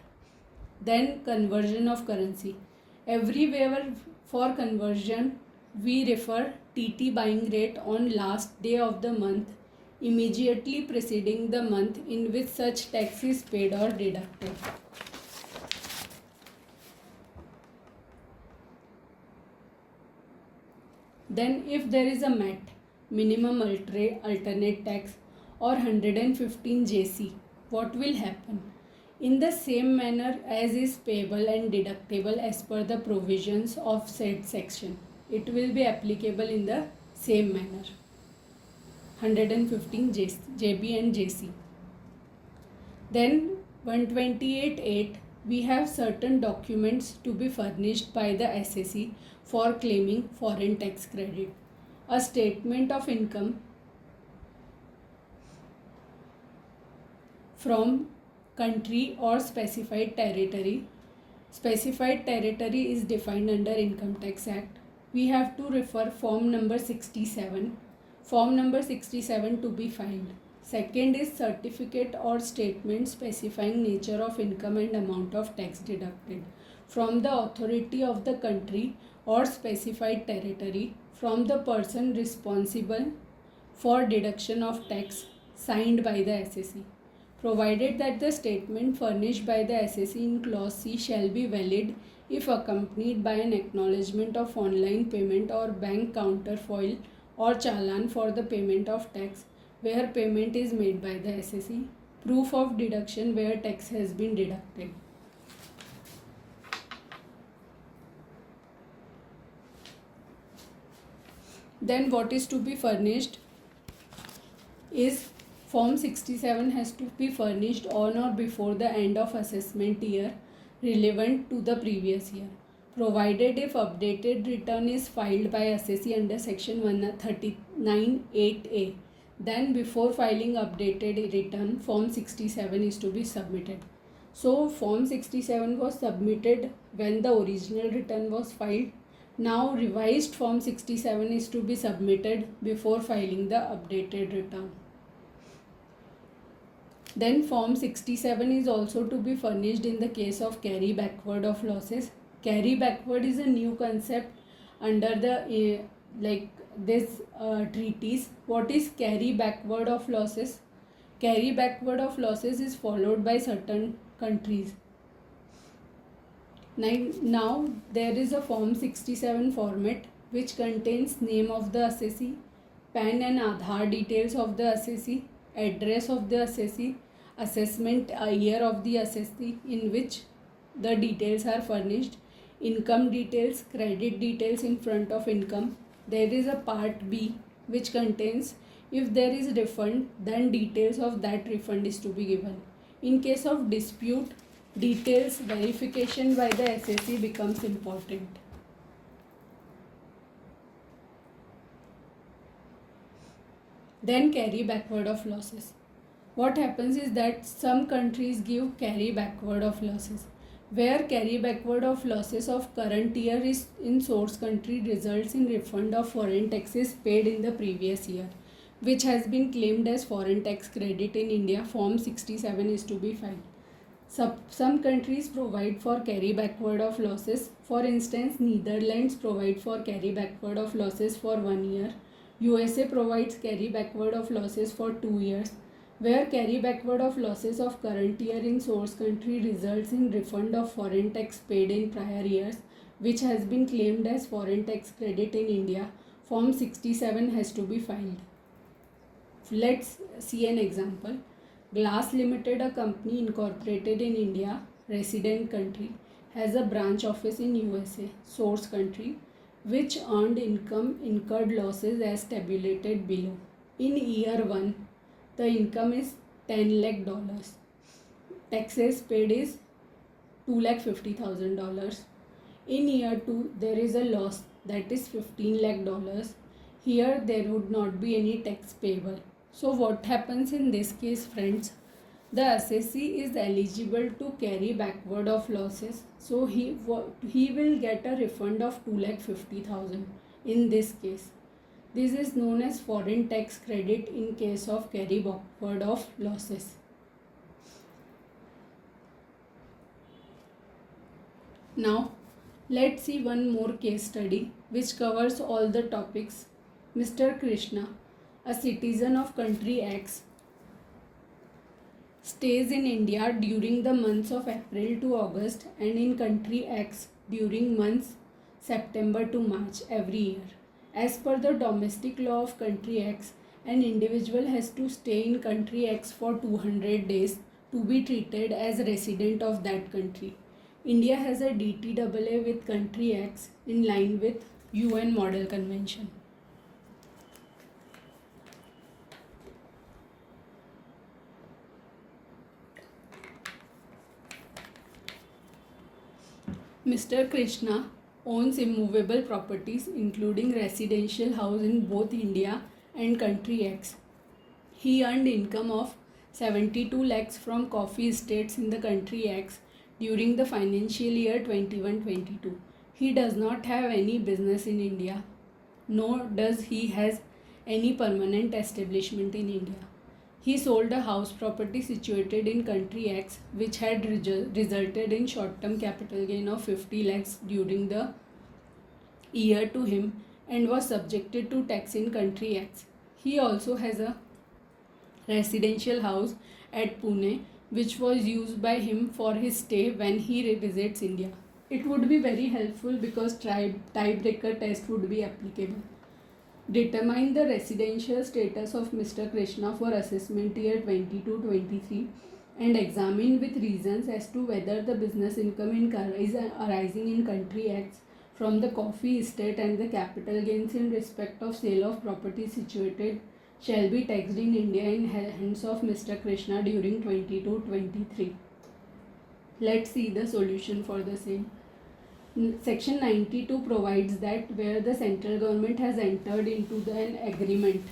Then conversion of currency. Everywhere for conversion we refer TT buying rate on last day of the month immediately preceding the month in which such tax is paid or deducted. Then if there is a MAT, minimum alternate tax, or 115 JC, what will happen? In the same manner as is payable and deductible as per the provisions of said section, it will be applicable in the same manner. 115 JB and JC. Then 128(8), we have certain documents to be furnished by the assessee for claiming foreign tax credit. A statement of income from country or specified territory. Specified territory is defined under Income Tax Act. We have to refer form number 67. Form number 67 to be filed. Second is certificate or statement specifying nature of income and amount of tax deducted from the authority of the country or specified territory, from the person responsible for deduction of tax, signed by the assessee, provided that the statement furnished by the assessee in clause C shall be valid if accompanied by an acknowledgement of online payment or bank counterfoil or challan for the payment of tax where payment is made by the assessee, proof of deduction where tax has been deducted. Then what is to be furnished is Form 67 has to be furnished on or before the end of assessment year relevant to the previous year, provided if updated return is filed by assessee under section 139(8)(a), then before filing updated return, Form 67 is to be submitted. So Form 67 was submitted when the original return was filed. Now revised Form 67 is to be submitted before filing the updated return. Then Form 67 is also to be furnished in the case of carry backward of losses. Carry backward is a new concept under the treatise. What is carry backward of losses? Carry backward of losses is followed by certain countries. Now there is a Form 67 format which contains name of the assessee, PAN and Aadhaar details of the assessee, address of the assessee, assessment year of the assessee in which the details are furnished, income details, credit details in front of income. There is a part B which contains if there is refund, then details of that refund is to be given. In case of dispute, details verification by the assessee becomes important. Then carry backward of losses. What happens is that some countries give carry backward of losses, where carry backward of losses of current year is in source country results in refund of foreign taxes paid in the previous year, which has been claimed as foreign tax credit in India. Form 67 is to be filed. Some countries provide for carry backward of losses. For instance, Netherlands provide for carry backward of losses for 1 year. USA provides carry backward of losses for 2 years. Where carry backward of losses of current year in source country results in refund of foreign tax paid in prior years, which has been claimed as foreign tax credit in India, Form 67 has to be filed. Let's see an example. Glass Limited, a company incorporated in India, resident country, has a branch office in USA, source country, which earned income incurred losses as tabulated below. In year 1, the income is $10 lakh. Taxes paid is $2,50,000. In year 2, there is a loss that is $15 lakh. Here there would not be any tax payable. So what happens in this case, friends? The assessee is eligible to carry backward of losses. So he will get a refund of 2,50,000 in this case. This is known as foreign tax credit in case of carry backward of losses. Now let's see one more case study which covers all the topics. Mr. Krishna, a citizen of country X, stays in India during the months of April to August and in country X during months September to March every year. As per the domestic law of country X, an individual has to stay in country X for 200 days to be treated as resident of that country. India has a DTAA with country X in line with UN Model Convention. Mr. Krishna owns immovable properties including residential house in both India and country X. He earned income of 72 lakhs from coffee estates in the country X during the financial year 21-22. He does not have any business in India, nor does he has any permanent establishment in India. He sold a house property situated in country X which had resulted in short-term capital gain of 50 lakhs during the year to him and was subjected to tax in country X. He also has a residential house at Pune which was used by him for his stay when he revisits India. It would be very helpful because tiebreaker test would be applicable. Determine the residential status of Mr. Krishna for assessment year 22-23 and examine with reasons as to whether the business income arising in country X from the coffee estate and the capital gains in respect of sale of property situated shall be taxed in India in hands of Mr. Krishna during 22-23. Let's see the solution for the same. Section 92 provides that where the central government has entered into an agreement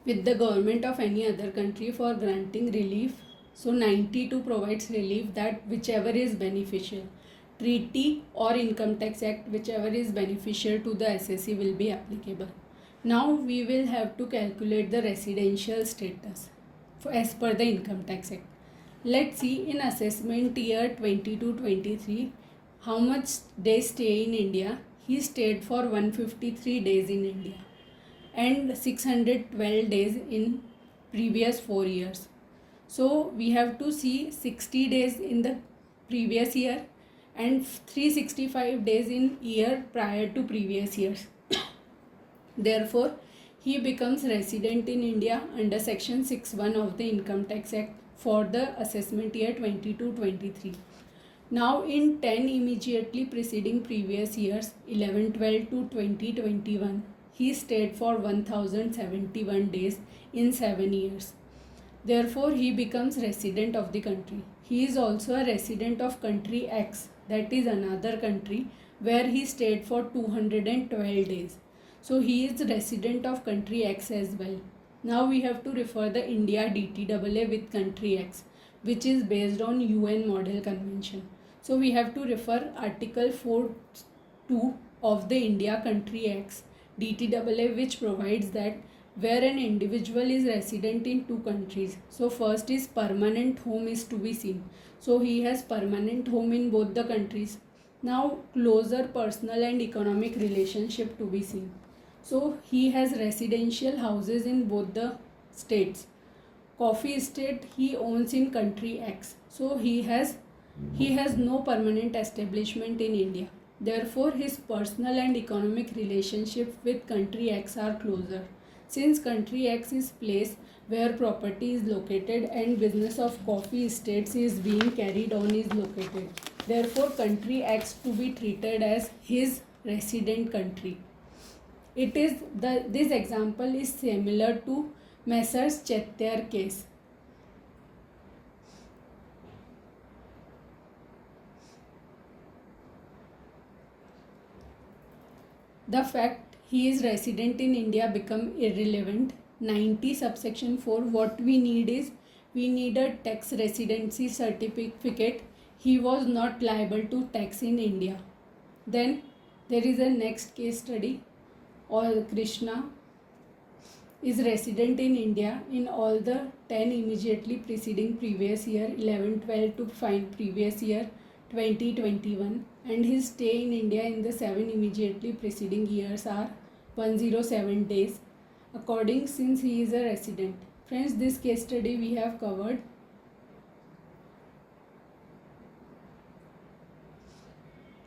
with the government of any other country for granting relief. So 92 provides relief that whichever is beneficial. Treaty or Income Tax Act, whichever is beneficial to the assessee will be applicable. Now we will have to calculate the residential status as per the Income Tax Act. Let's see in assessment year 22-23 how much days stay in India. He stayed for 153 days in India. and 612 days in previous 4 years. So we have to see 60 days in the previous year and 365 days in year prior to previous years. Therefore, he becomes resident in India under section 6(1) of the Income Tax Act for the assessment year 22-23. Now in 10 immediately preceding previous years 11-12 to 2021, he stayed for 1071 days in 7 years. Therefore, he becomes resident of the country. He is also a resident of country X, that is another country where he stayed for 212 days. So he is resident of country X as well. Now we have to refer the India DTAA with country X, which is based on UN Model Convention. So we have to refer Article 4.2 of the India country X DTAA, which provides that where an individual is resident in two countries. So first is permanent home is to be seen. So he has permanent home in both the countries. Now closer personal and economic relationship to be seen. So he has residential houses in both the states. Coffee estate he owns in country X. So he has no permanent establishment in India. Therefore, his personal and economic relationship with country X are closer. Since country X is place where property is located and business of coffee estates is being carried on is located. Therefore, country X to be treated as his resident country. This example is similar to Messrs. Chettiar case. The fact he is resident in India become irrelevant. 90 subsection 4, what we need is, we need a tax residency certificate. He was not liable to tax in India. Then there is a next case study. Or Krishna is resident in India in all the 10 immediately preceding previous year 11-12 to previous year 2021, and his stay in India in the 7 immediately preceding years are 107 days according, since he is a resident. Friends, this case study we have covered.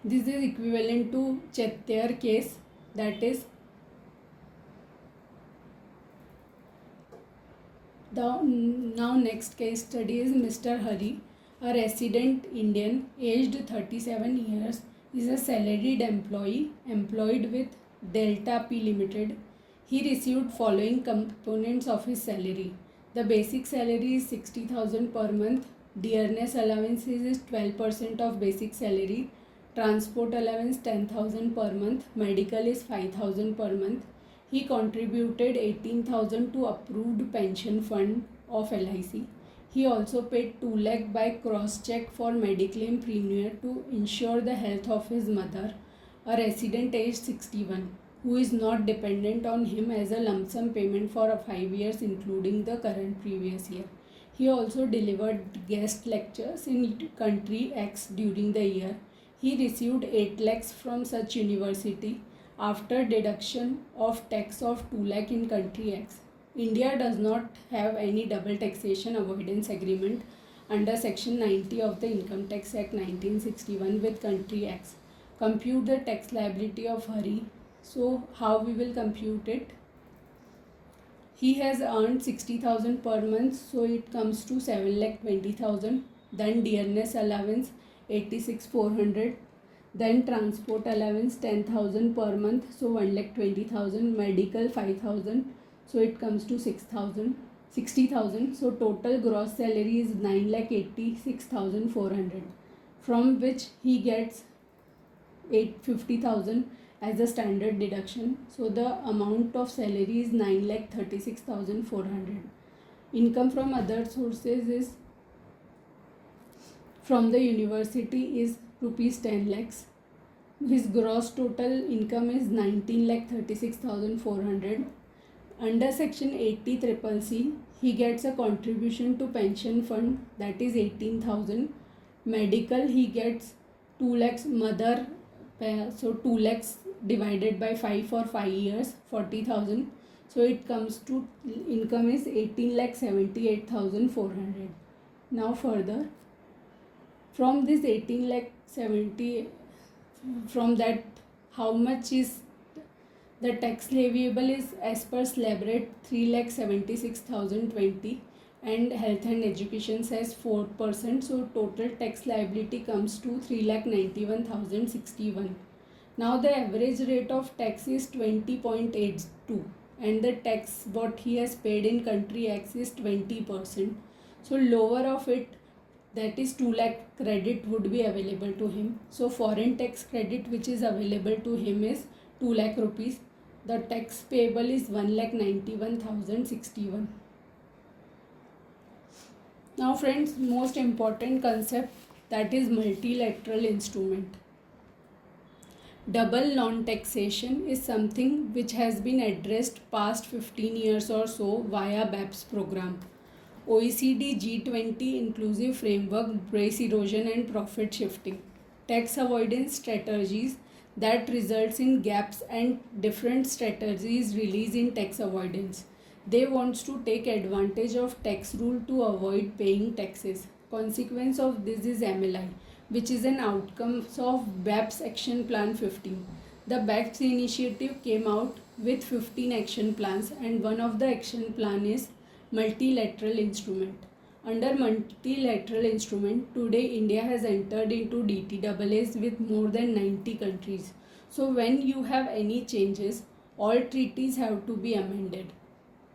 This is equivalent to Chettiar case, that is now next case study is Mr. Hari, a resident Indian aged 37 years, is a salaried employee employed with Delta P Limited. He received following components of his salary. The basic salary is 60,000 per month. Dearness allowance is 12% of basic salary. Transport allowance 10,000 per month. Medical is 5,000 per month. He contributed 18,000 to approved pension fund of LIC. He also paid 2 lakh by cross-check for Mediclaim premium to ensure the health of his mother, a resident aged 61, who is not dependent on him, as a lump sum payment for 5 years including the current previous year. He also delivered guest lectures in country X during the year. He received 8 lakhs from such university after deduction of tax of 2 lakh in country X. India does not have any double taxation avoidance agreement under section 90 of the Income Tax Act 1961 with country X. Compute the tax liability of Hari. So how we will compute it? He has earned 60,000 per month, so it comes to 7,20,000. Then dearness allowance 86,400. Then transport allowance 10,000 per month, so 1,20,000. Medical 5,000, so it comes to 60,000. So total gross salary is 9,86,400, from which he gets 850,000 as a standard deduction. So the amount of salary is 9,36,400. Income from other sources is from the university is rupees 10 lakhs. His gross total income is 19,36,400. Under section 80CCC, he gets a contribution to pension fund, that is 18,000. Medical he gets 2 lakhs mother, so 2 lakhs divided by 5 for 5 years, 40,000. So it comes to income is 18,78,400. Now further, from this 18,70,000, from that how much is the tax leviable is as per slab rate 3,76,020 and health and education says 4%. So total tax liability comes to 3,91,061. Now the average rate of tax is 20.82 and the tax what he has paid in country X is 20%. So lower of it, that is 2 lakh credit would be available to him. So foreign tax credit which is available to him is 2 lakh rupees. The tax payable is 1,91,061. Now friends, most important concept, that is multilateral instrument. Double non-taxation is something which has been addressed past 15 years or so via BEPS program. OECD G20 inclusive framework brace erosion and profit shifting. Tax avoidance strategies that results in gaps and different strategies release in tax avoidance. They wants to take advantage of tax rule to avoid paying taxes. Consequence of this is MLI, which is an outcome of BEPS Action Plan 15. The BEPS initiative came out with 15 action plans and one of the action plan is multilateral instrument. Under multilateral instrument, today India has entered into DTAAs with more than 90 countries. So when you have any changes, all treaties have to be amended.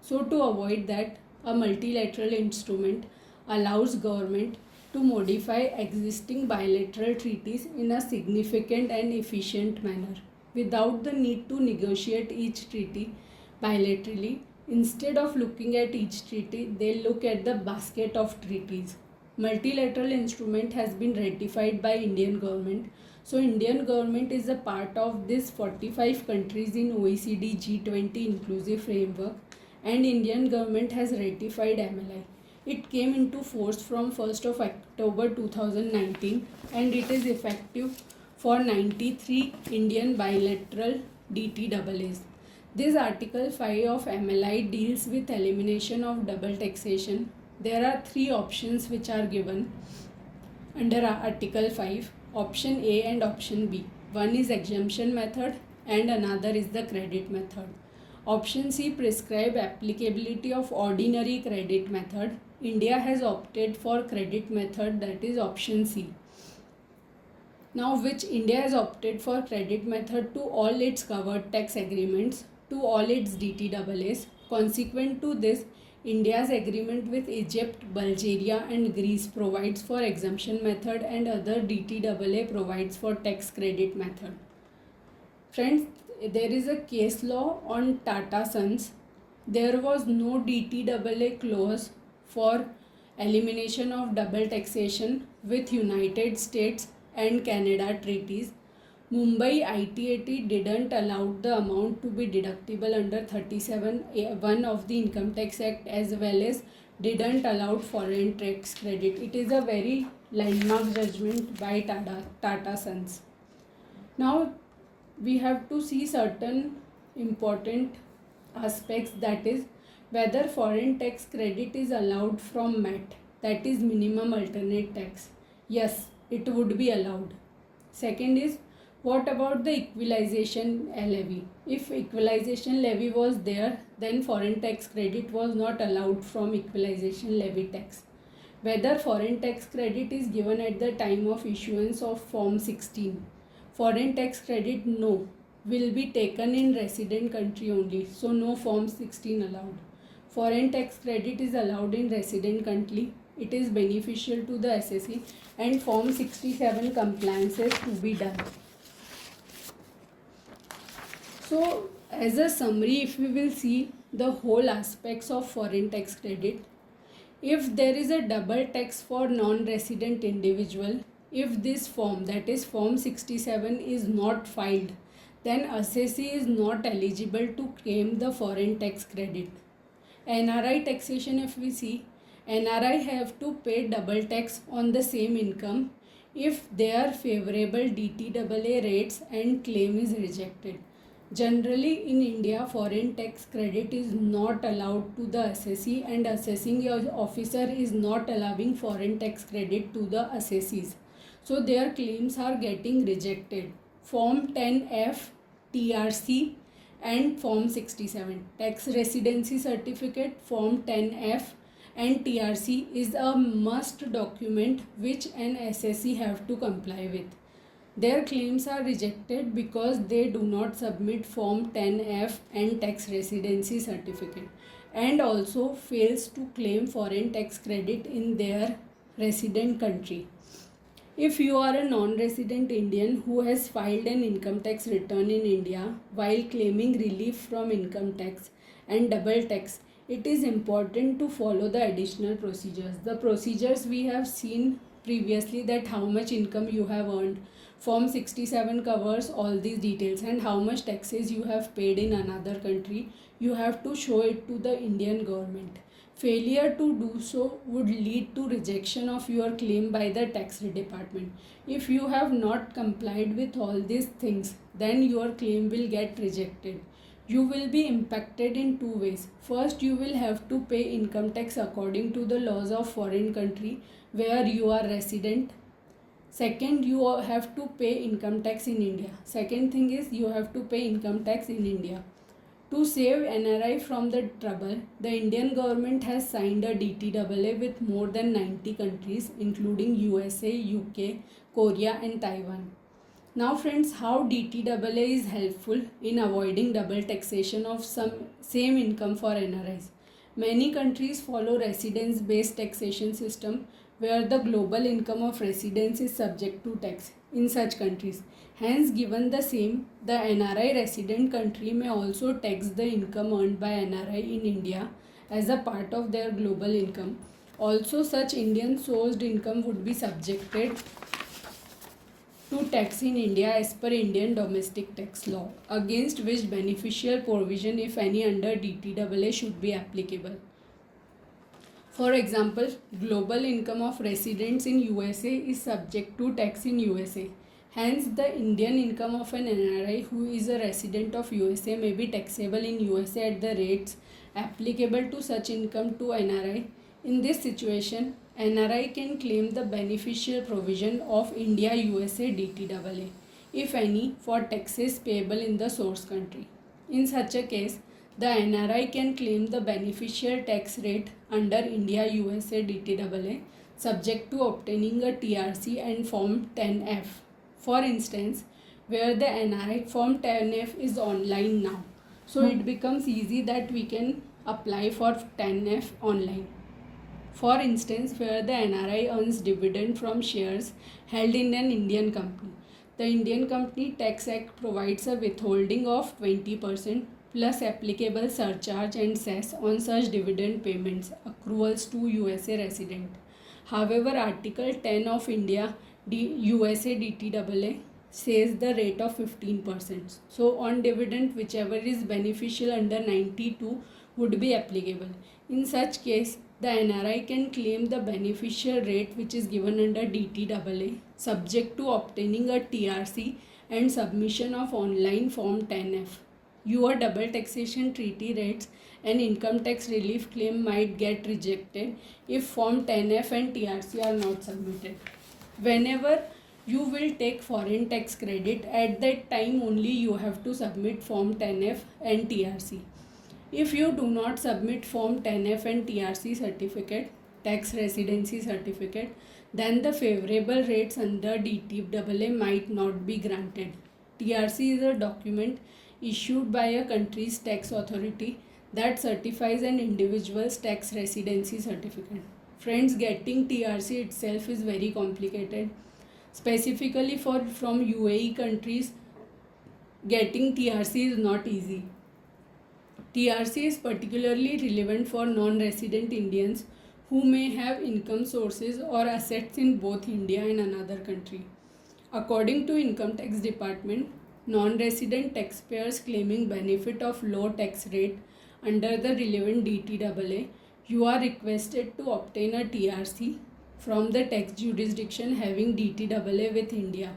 So to avoid that, a multilateral instrument allows government to modify existing bilateral treaties in a significant and efficient manner without the need to negotiate each treaty bilaterally. Instead of looking at each treaty, they look at the basket of treaties. Multilateral instrument has been ratified by Indian government. So Indian government is a part of this 45 countries in OECD G20 inclusive framework and Indian government has ratified MLI. It came into force from 1st of October 2019 and it is effective for 93 Indian bilateral DTAAs. This Article 5 of MLI deals with elimination of double taxation. There are three options which are given under Article 5, option A and option B. One is exemption method and another is the credit method. Option C prescribe applicability of ordinary credit method. India has opted for credit method, that is option C. Now which India has opted for credit method to all its covered tax agreements, to all its DTAAs. Consequent to this, India's agreement with Egypt, Bulgaria and Greece provides for exemption method and other DTAA provides for tax credit method. Friends, there is a case law on Tata Sons. There was no DTAA clause for elimination of double taxation with United States and Canada treaties. Mumbai ITAT didn't allow the amount to be deductible under 37(1) of the Income Tax Act as well as didn't allow foreign tax credit. It is a very landmark judgment by Tata Sons. Now we have to see certain important aspects, that is whether foreign tax credit is allowed from MAT, that is minimum alternate tax. Yes, it would be allowed. Second is, what about the equalization levy? If equalization levy was there, then foreign tax credit was not allowed from equalization levy tax. Whether foreign tax credit is given at the time of issuance of Form 16. Foreign tax credit, no, will be taken in resident country only. So no Form 16 allowed. Foreign tax credit is allowed in resident country. It is beneficial to the assessee and Form 67 compliances to be done. So as a summary, if we will see the whole aspects of foreign tax credit, if there is a double tax for non-resident individual, if this form, that is Form 67 is not filed, then assessee is not eligible to claim the foreign tax credit. NRI taxation, if we see, NRI have to pay double tax on the same income if they are favorable DTAA rates and claim is rejected. Generally, in India, foreign tax credit is not allowed to the assessee, and assessing officer is not allowing foreign tax credit to the assessees. So their claims are getting rejected. Form 10F, TRC, and Form 67. Tax residency certificate, Form 10F, and TRC is a must document which an assessee have to comply with. Their claims are rejected because they do not submit Form 10F and tax residency certificate, and also fails to claim foreign tax credit in their resident country. If you are a non-resident Indian who has filed an income tax return in India while claiming relief from income tax and double tax, it is important to follow the additional procedures. The procedures we have seen previously, that how much income you have earned. Form 67 covers all these details, and how much taxes you have paid in another country. You have to show it to the Indian government. Failure to do so would lead to rejection of your claim by the tax department. If you have not complied with all these things, then your claim will get rejected. You will be impacted in two ways. First, you will have to pay income tax according to the laws of foreign country where you are resident. Second, you have to pay income tax in India. Second thing is, you have to pay income tax in India. To save NRI from the trouble, the Indian government has signed a DTAA with more than 90 countries, including USA, UK, Korea, and Taiwan. Now friends, how DTAA is helpful in avoiding double taxation of some same income for NRIs. Many countries follow residence-based taxation system where the global income of residents is subject to tax in such countries. Hence, given the same, the NRI resident country may also tax the income earned by NRI in India as a part of their global income. Also, such Indian sourced income would be subjected to tax in India as per Indian domestic tax law, against which beneficial provision, if any, under DTAA should be applicable. For example, global income of residents in USA is subject to tax in USA. Hence, the Indian income of an NRI who is a resident of USA may be taxable in USA at the rates applicable to such income to NRI. In this situation, NRI can claim the beneficial provision of India-USA DTAA, if any, for taxes payable in the source country. In such a case, the NRI can claim the beneficial tax rate under India-USA DTAA subject to obtaining a TRC and Form 10F. For instance, where the NRI Form 10F is online now, so it becomes easy that we can apply for 10F online. For instance, where the NRI earns dividend from shares held in an Indian company. The Indian Company Tax Act provides a withholding of 20% plus applicable surcharge and cess on such dividend payments accruals to USA resident. However, Article 10 of USA DTAA says the rate of 15%. So on dividend, whichever is beneficial under 92 would be applicable. In such case, the NRI can claim the beneficial rate which is given under DTAA subject to obtaining a TRC and submission of online Form 10F. Your double taxation treaty rates and income tax relief claim might get rejected if Form 10F and TRC are not submitted. Whenever you will take foreign tax credit, at that time only you have to submit Form 10F and TRC. If you do not submit Form 10F and TRC certificate, tax residency certificate, then the favorable rates under DTAA might not be granted. TRC is a document issued by a country's tax authority that certifies an individual's tax residency certificate. Friends, getting TRC itself is very complicated. Specifically from UAE countries, getting TRC is not easy. TRC is particularly relevant for non-resident Indians who may have income sources or assets in both India and another country. According to Income Tax Department, non-resident taxpayers claiming benefit of low tax rate under the relevant DTAA, you are requested to obtain a TRC from the tax jurisdiction having DTAA with India.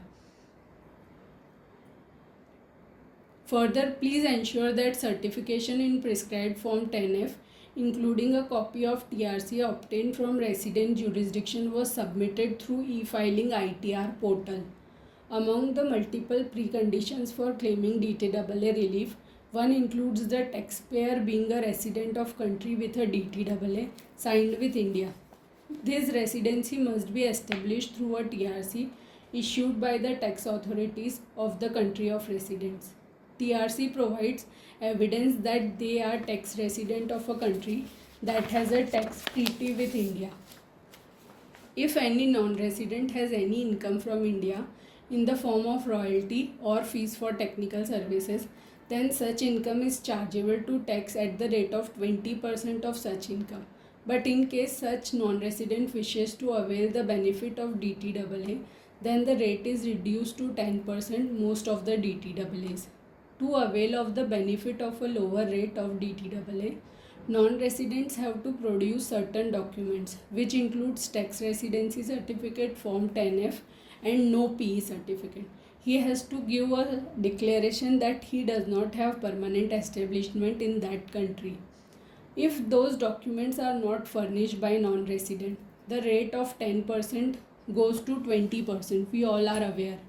Further, please ensure that certification in prescribed Form 10F, including a copy of TRC obtained from resident jurisdiction, was submitted through e-filing ITR portal. Among the multiple preconditions for claiming DTAA relief, one includes the taxpayer being a resident of country with a DTAA signed with India. This residency must be established through a TRC issued by the tax authorities of the country of residence. TRC provides evidence that they are tax resident of a country that has a tax treaty with India. If any non-resident has any income from India in the form of royalty or fees for technical services, then such income is chargeable to tax at the rate of 20% of such income. But in case such non-resident wishes to avail the benefit of DTAA, then the rate is reduced to 10% most of the DTAAs. To avail of the benefit of a lower rate of DTAA, non-residents have to produce certain documents, which includes tax residency certificate Form 10F and no PE certificate. He has to give a declaration that he does not have permanent establishment in that country. If those documents are not furnished by non-resident, the rate of 10% goes to 20%. We all are aware.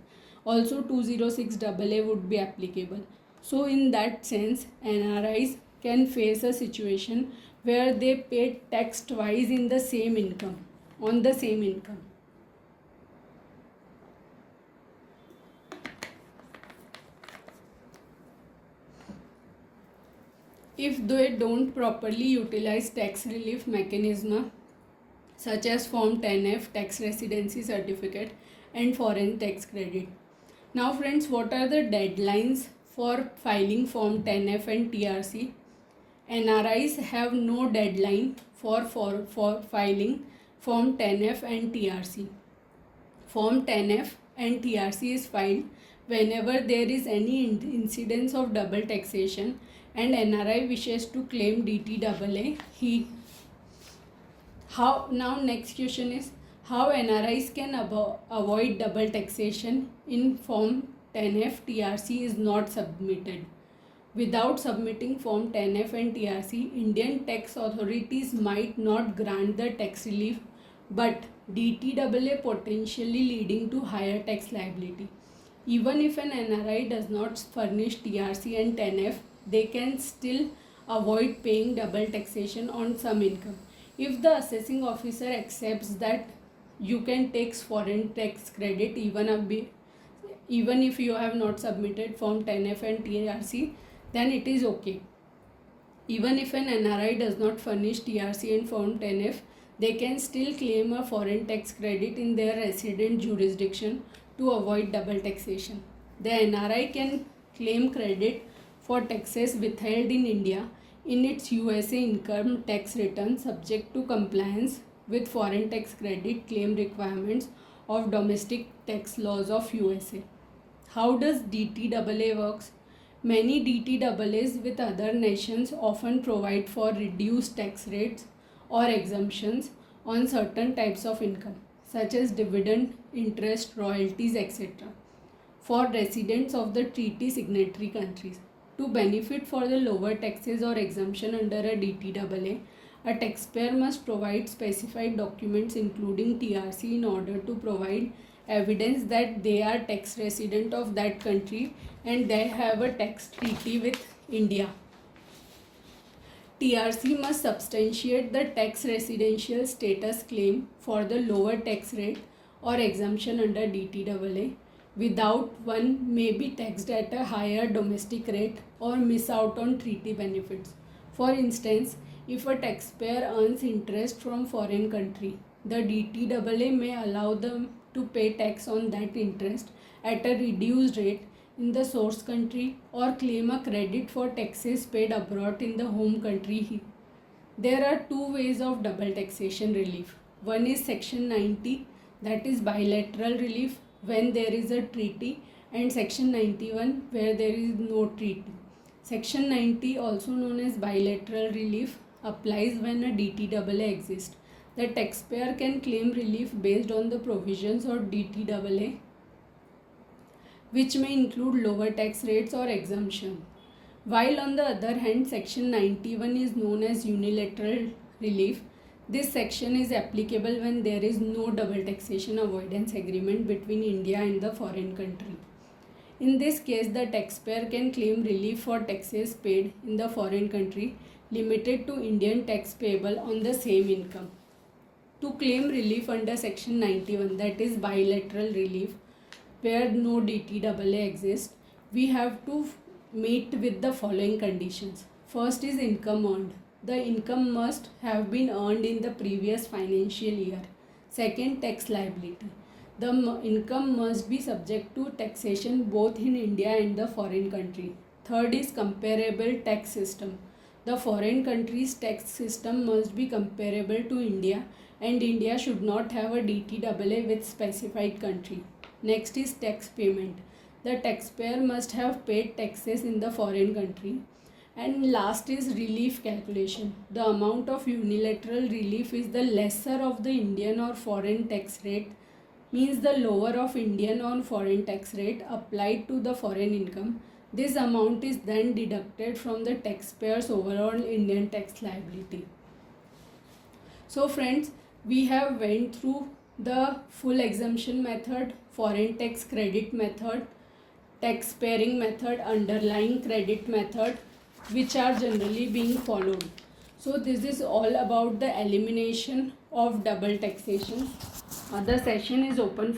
Also 206AA would be applicable. So in that sense, NRIs can face a situation where they pay tax twice in the same income, on the same income. If they don't properly utilize tax relief mechanism such as Form 10F, tax residency certificate and foreign tax credit. Now friends, what are the deadlines for filing Form 10F and TRC? NRIs have no deadline for filing Form 10F and TRC. Form 10F and TRC is filed whenever there is any incidence of double taxation and NRI wishes to claim DTAA. Now next question is how NRIs can avoid double taxation in Form 10F TRC is not submitted. Without submitting Form 10F and TRC, Indian tax authorities might not grant the tax relief, but DTAA potentially leading to higher tax liability. Even if an NRI does not furnish TRC and 10F, they can still avoid paying double taxation on some income. If the assessing officer accepts that you can take foreign tax credit even if you have not submitted Form 10F and TRC, then it is okay. Even if an NRI does not furnish TRC and Form 10F, they can still claim a foreign tax credit in their resident jurisdiction to avoid double taxation. The NRI can claim credit for taxes withheld in India in its USA income tax return subject to compliance with foreign tax credit claim requirements of domestic tax laws of USA. How does DTAA works? Many DTAAs with other nations often provide for reduced tax rates or exemptions on certain types of income, such as dividend, interest, royalties, etc., for residents of the treaty signatory countries. To benefit for the lower taxes or exemption under a DTAA, a taxpayer must provide specified documents including TRC in order to provide evidence that they are tax resident of that country and they have a tax treaty with India. TRC must substantiate the tax residential status claim for the lower tax rate or exemption under DTAA. Without, one may be taxed at a higher domestic rate or miss out on treaty benefits. For instance, if a taxpayer earns interest from foreign country, the DTAA may allow them to pay tax on that interest at a reduced rate in the source country or claim a credit for taxes paid abroad in the home country. There are two ways of double taxation relief. One is Section 90, that is bilateral relief when there is a treaty, and Section 91 where there is no treaty. Section 90, also known as bilateral relief, applies when a DTAA exists. The taxpayer can claim relief based on the provisions of DTAA which may include lower tax rates or exemption. While on the other hand, Section 91 is known as unilateral relief. This section is applicable when there is no double taxation avoidance agreement between India and the foreign country. In this case, the taxpayer can claim relief for taxes paid in the foreign country limited to Indian tax payable on the same income. To claim relief under Section 91, that is bilateral relief, where no DTAA exists, we have to meet with the following conditions. First is income earned. The income must have been earned in the previous financial year. Second, tax liability. The income must be subject to taxation both in India and the foreign country. Third is comparable tax system. The foreign country's tax system must be comparable to India, and India should not have a DTAA with specified country. Next is tax payment. The taxpayer must have paid taxes in the foreign country. And last is relief calculation. The amount of unilateral relief is the lesser of the Indian or foreign tax rate, means the lower of Indian or foreign tax rate applied to the foreign income. This amount is then deducted from the taxpayer's overall Indian tax liability. So friends, we have went through the full exemption method, foreign tax credit method, tax sparing method, underlying credit method, which are generally being followed. So this is all about the elimination of double taxation. The session is open